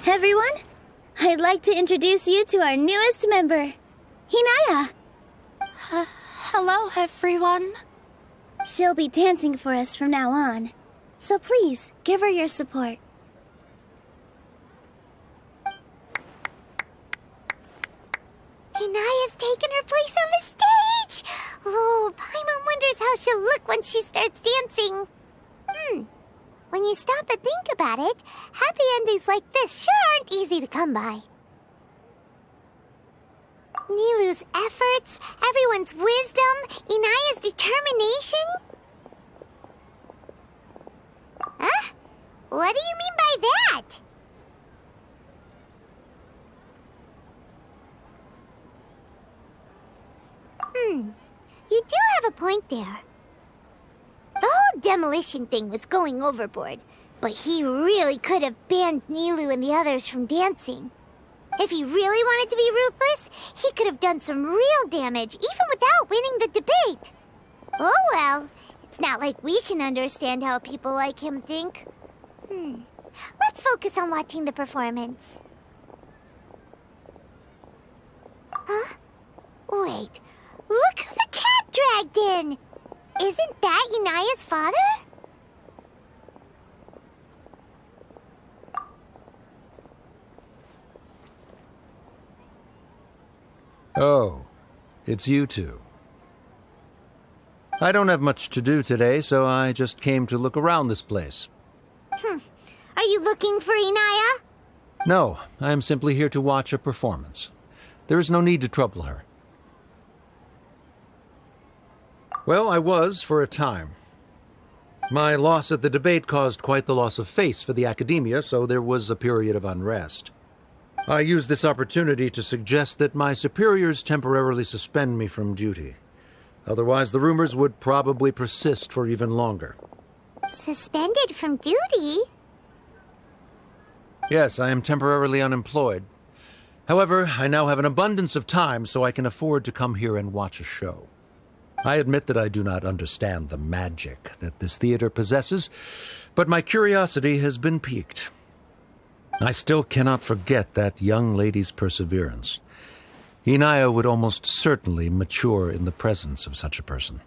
Everyone, I'd like to introduce you to our newest member, Hinaya. Hello, everyone. She'll be dancing for us from now on, so please give her your support. Hinaya's taken her place on the stage! Oh, Paimon wonders how she'll look when she starts dancing. When you stop and think about it, happy endings like this sure aren't easy to come by. Nilou's efforts, everyone's wisdom, Inaya's determination. Huh? What do you mean by that? You do have a point there. The whole demolition thing was going overboard, but he really could have banned Nilou and the others from dancing. If he really wanted to be ruthless, he could have done some real damage, even without winning the debate. Oh well, it's not like we can understand how people like him think. Let's focus on watching the performance. Huh? Wait, look who the cat dragged in! Isn't that Inaya's father? Oh, it's you two. I don't have much to do today, so I just came to look around this place. Are you looking for Inaya? No, I am simply here to watch a performance. There is no need to trouble her. Well, I was for a time. My loss at the debate caused quite the loss of face for the academia, so there was a period of unrest. I used this opportunity to suggest that my superiors temporarily suspend me from duty. Otherwise, the rumors would probably persist for even longer. Suspended from duty? Yes, I am temporarily unemployed. However, I now have an abundance of time, so I can afford to come here and watch a show. I admit that I do not understand the magic that this theater possesses, but my curiosity has been piqued. I still cannot forget that young lady's perseverance. Inaya would almost certainly mature in the presence of such a person.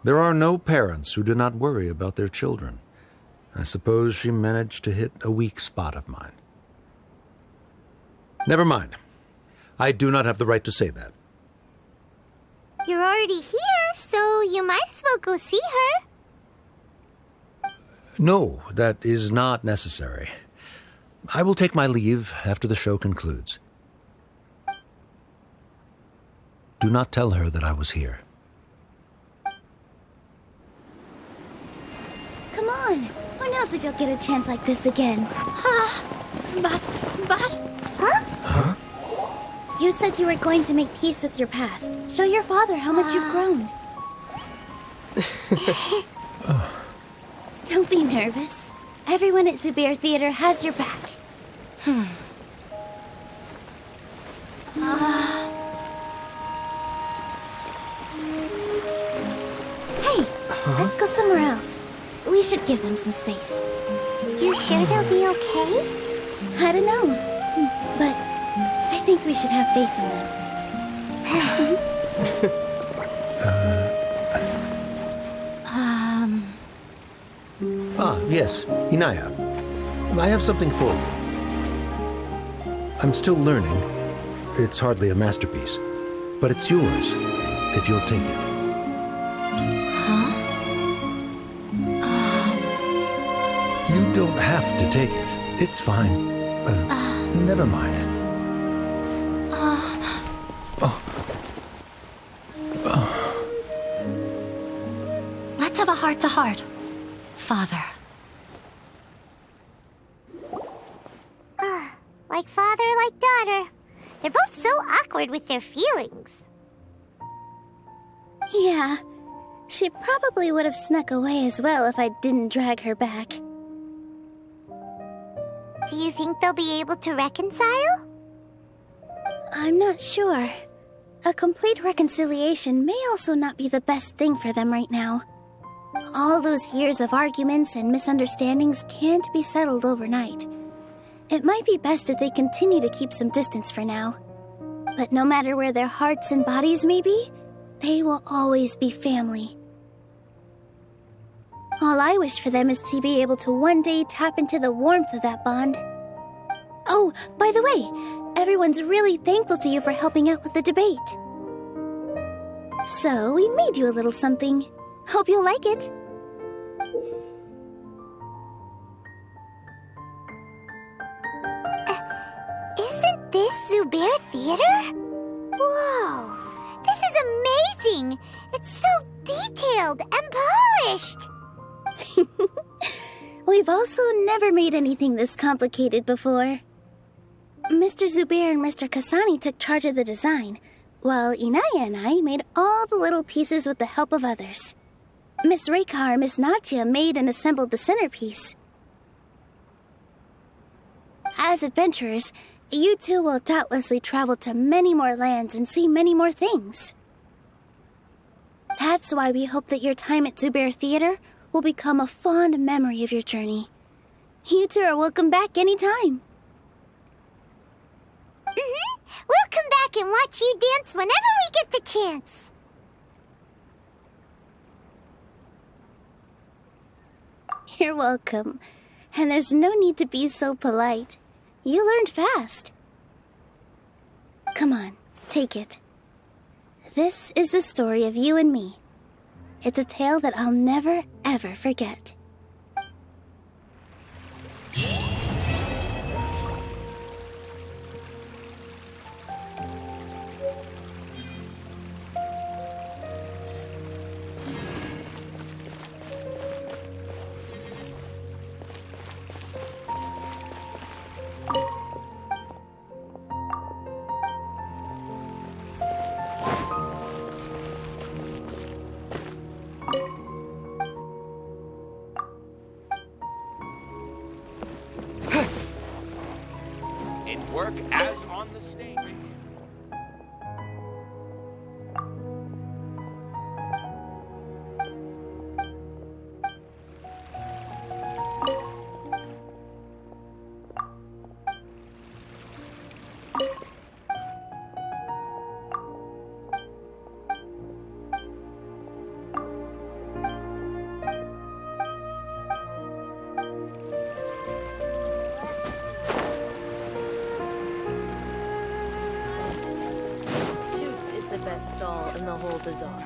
There are no parents who do not worry about their children. I suppose she managed to hit a weak spot of mine. Never mind. I do not have the right to say that. You're already here, so you might as well go see her. No, that is not necessary. I will take my leave after the show concludes. Do not tell her that I was here. Come on. Who knows if you'll get a chance like this again? But... Huh? You said you were going to make peace with your past. Show your father how much you've grown. Don't be nervous. Everyone at Zubair Theater has your back. Hey, let's go somewhere else. We should give them some space. You sure they'll be okay? I don't know, but I think we should have faith in them. Yes, Inaya. I have something for you. I'm still learning. It's hardly a masterpiece, but it's yours, if you'll take it. don't have to take it. It's fine. Never mind. Let's have a heart-to-heart. Father. Like father, like daughter. They're both so awkward with their feelings. Yeah, she probably would have snuck away as well if I didn't drag her back. Do you think they'll be able to reconcile? I'm not sure. A complete reconciliation may also not be the best thing for them right now. All those years of arguments and misunderstandings can't be settled overnight. It might be best if they continue to keep some distance for now. But no matter where their hearts and bodies may be, they will always be family. All I wish for them is to be able to one day tap into the warmth of that bond. Oh, by the way, everyone's really thankful to you for helping out with the debate. So, we made you a little something. Hope you'll like it. Isn't this Zubair Theater? Whoa! This is amazing! It's so detailed and polished! We've also never made anything this complicated before. Mr. Zubair and Mr. Kasani took charge of the design, while Inaya and I made all the little pieces with the help of others. Miss Reika or Miss Nadia made and assembled the centerpiece. As adventurers, you two will doubtlessly travel to many more lands and see many more things. That's why we hope that your time at Zubair Theater will become a fond memory of your journey. You two are welcome back anytime. We'll come back and watch you dance whenever we get the chance. You're welcome. And there's no need to be so polite. You learned fast. Come on, take it. This is the story of you and me. It's a tale that I'll never, ever forget. In work as on the stage. The best stall in the whole bazaar.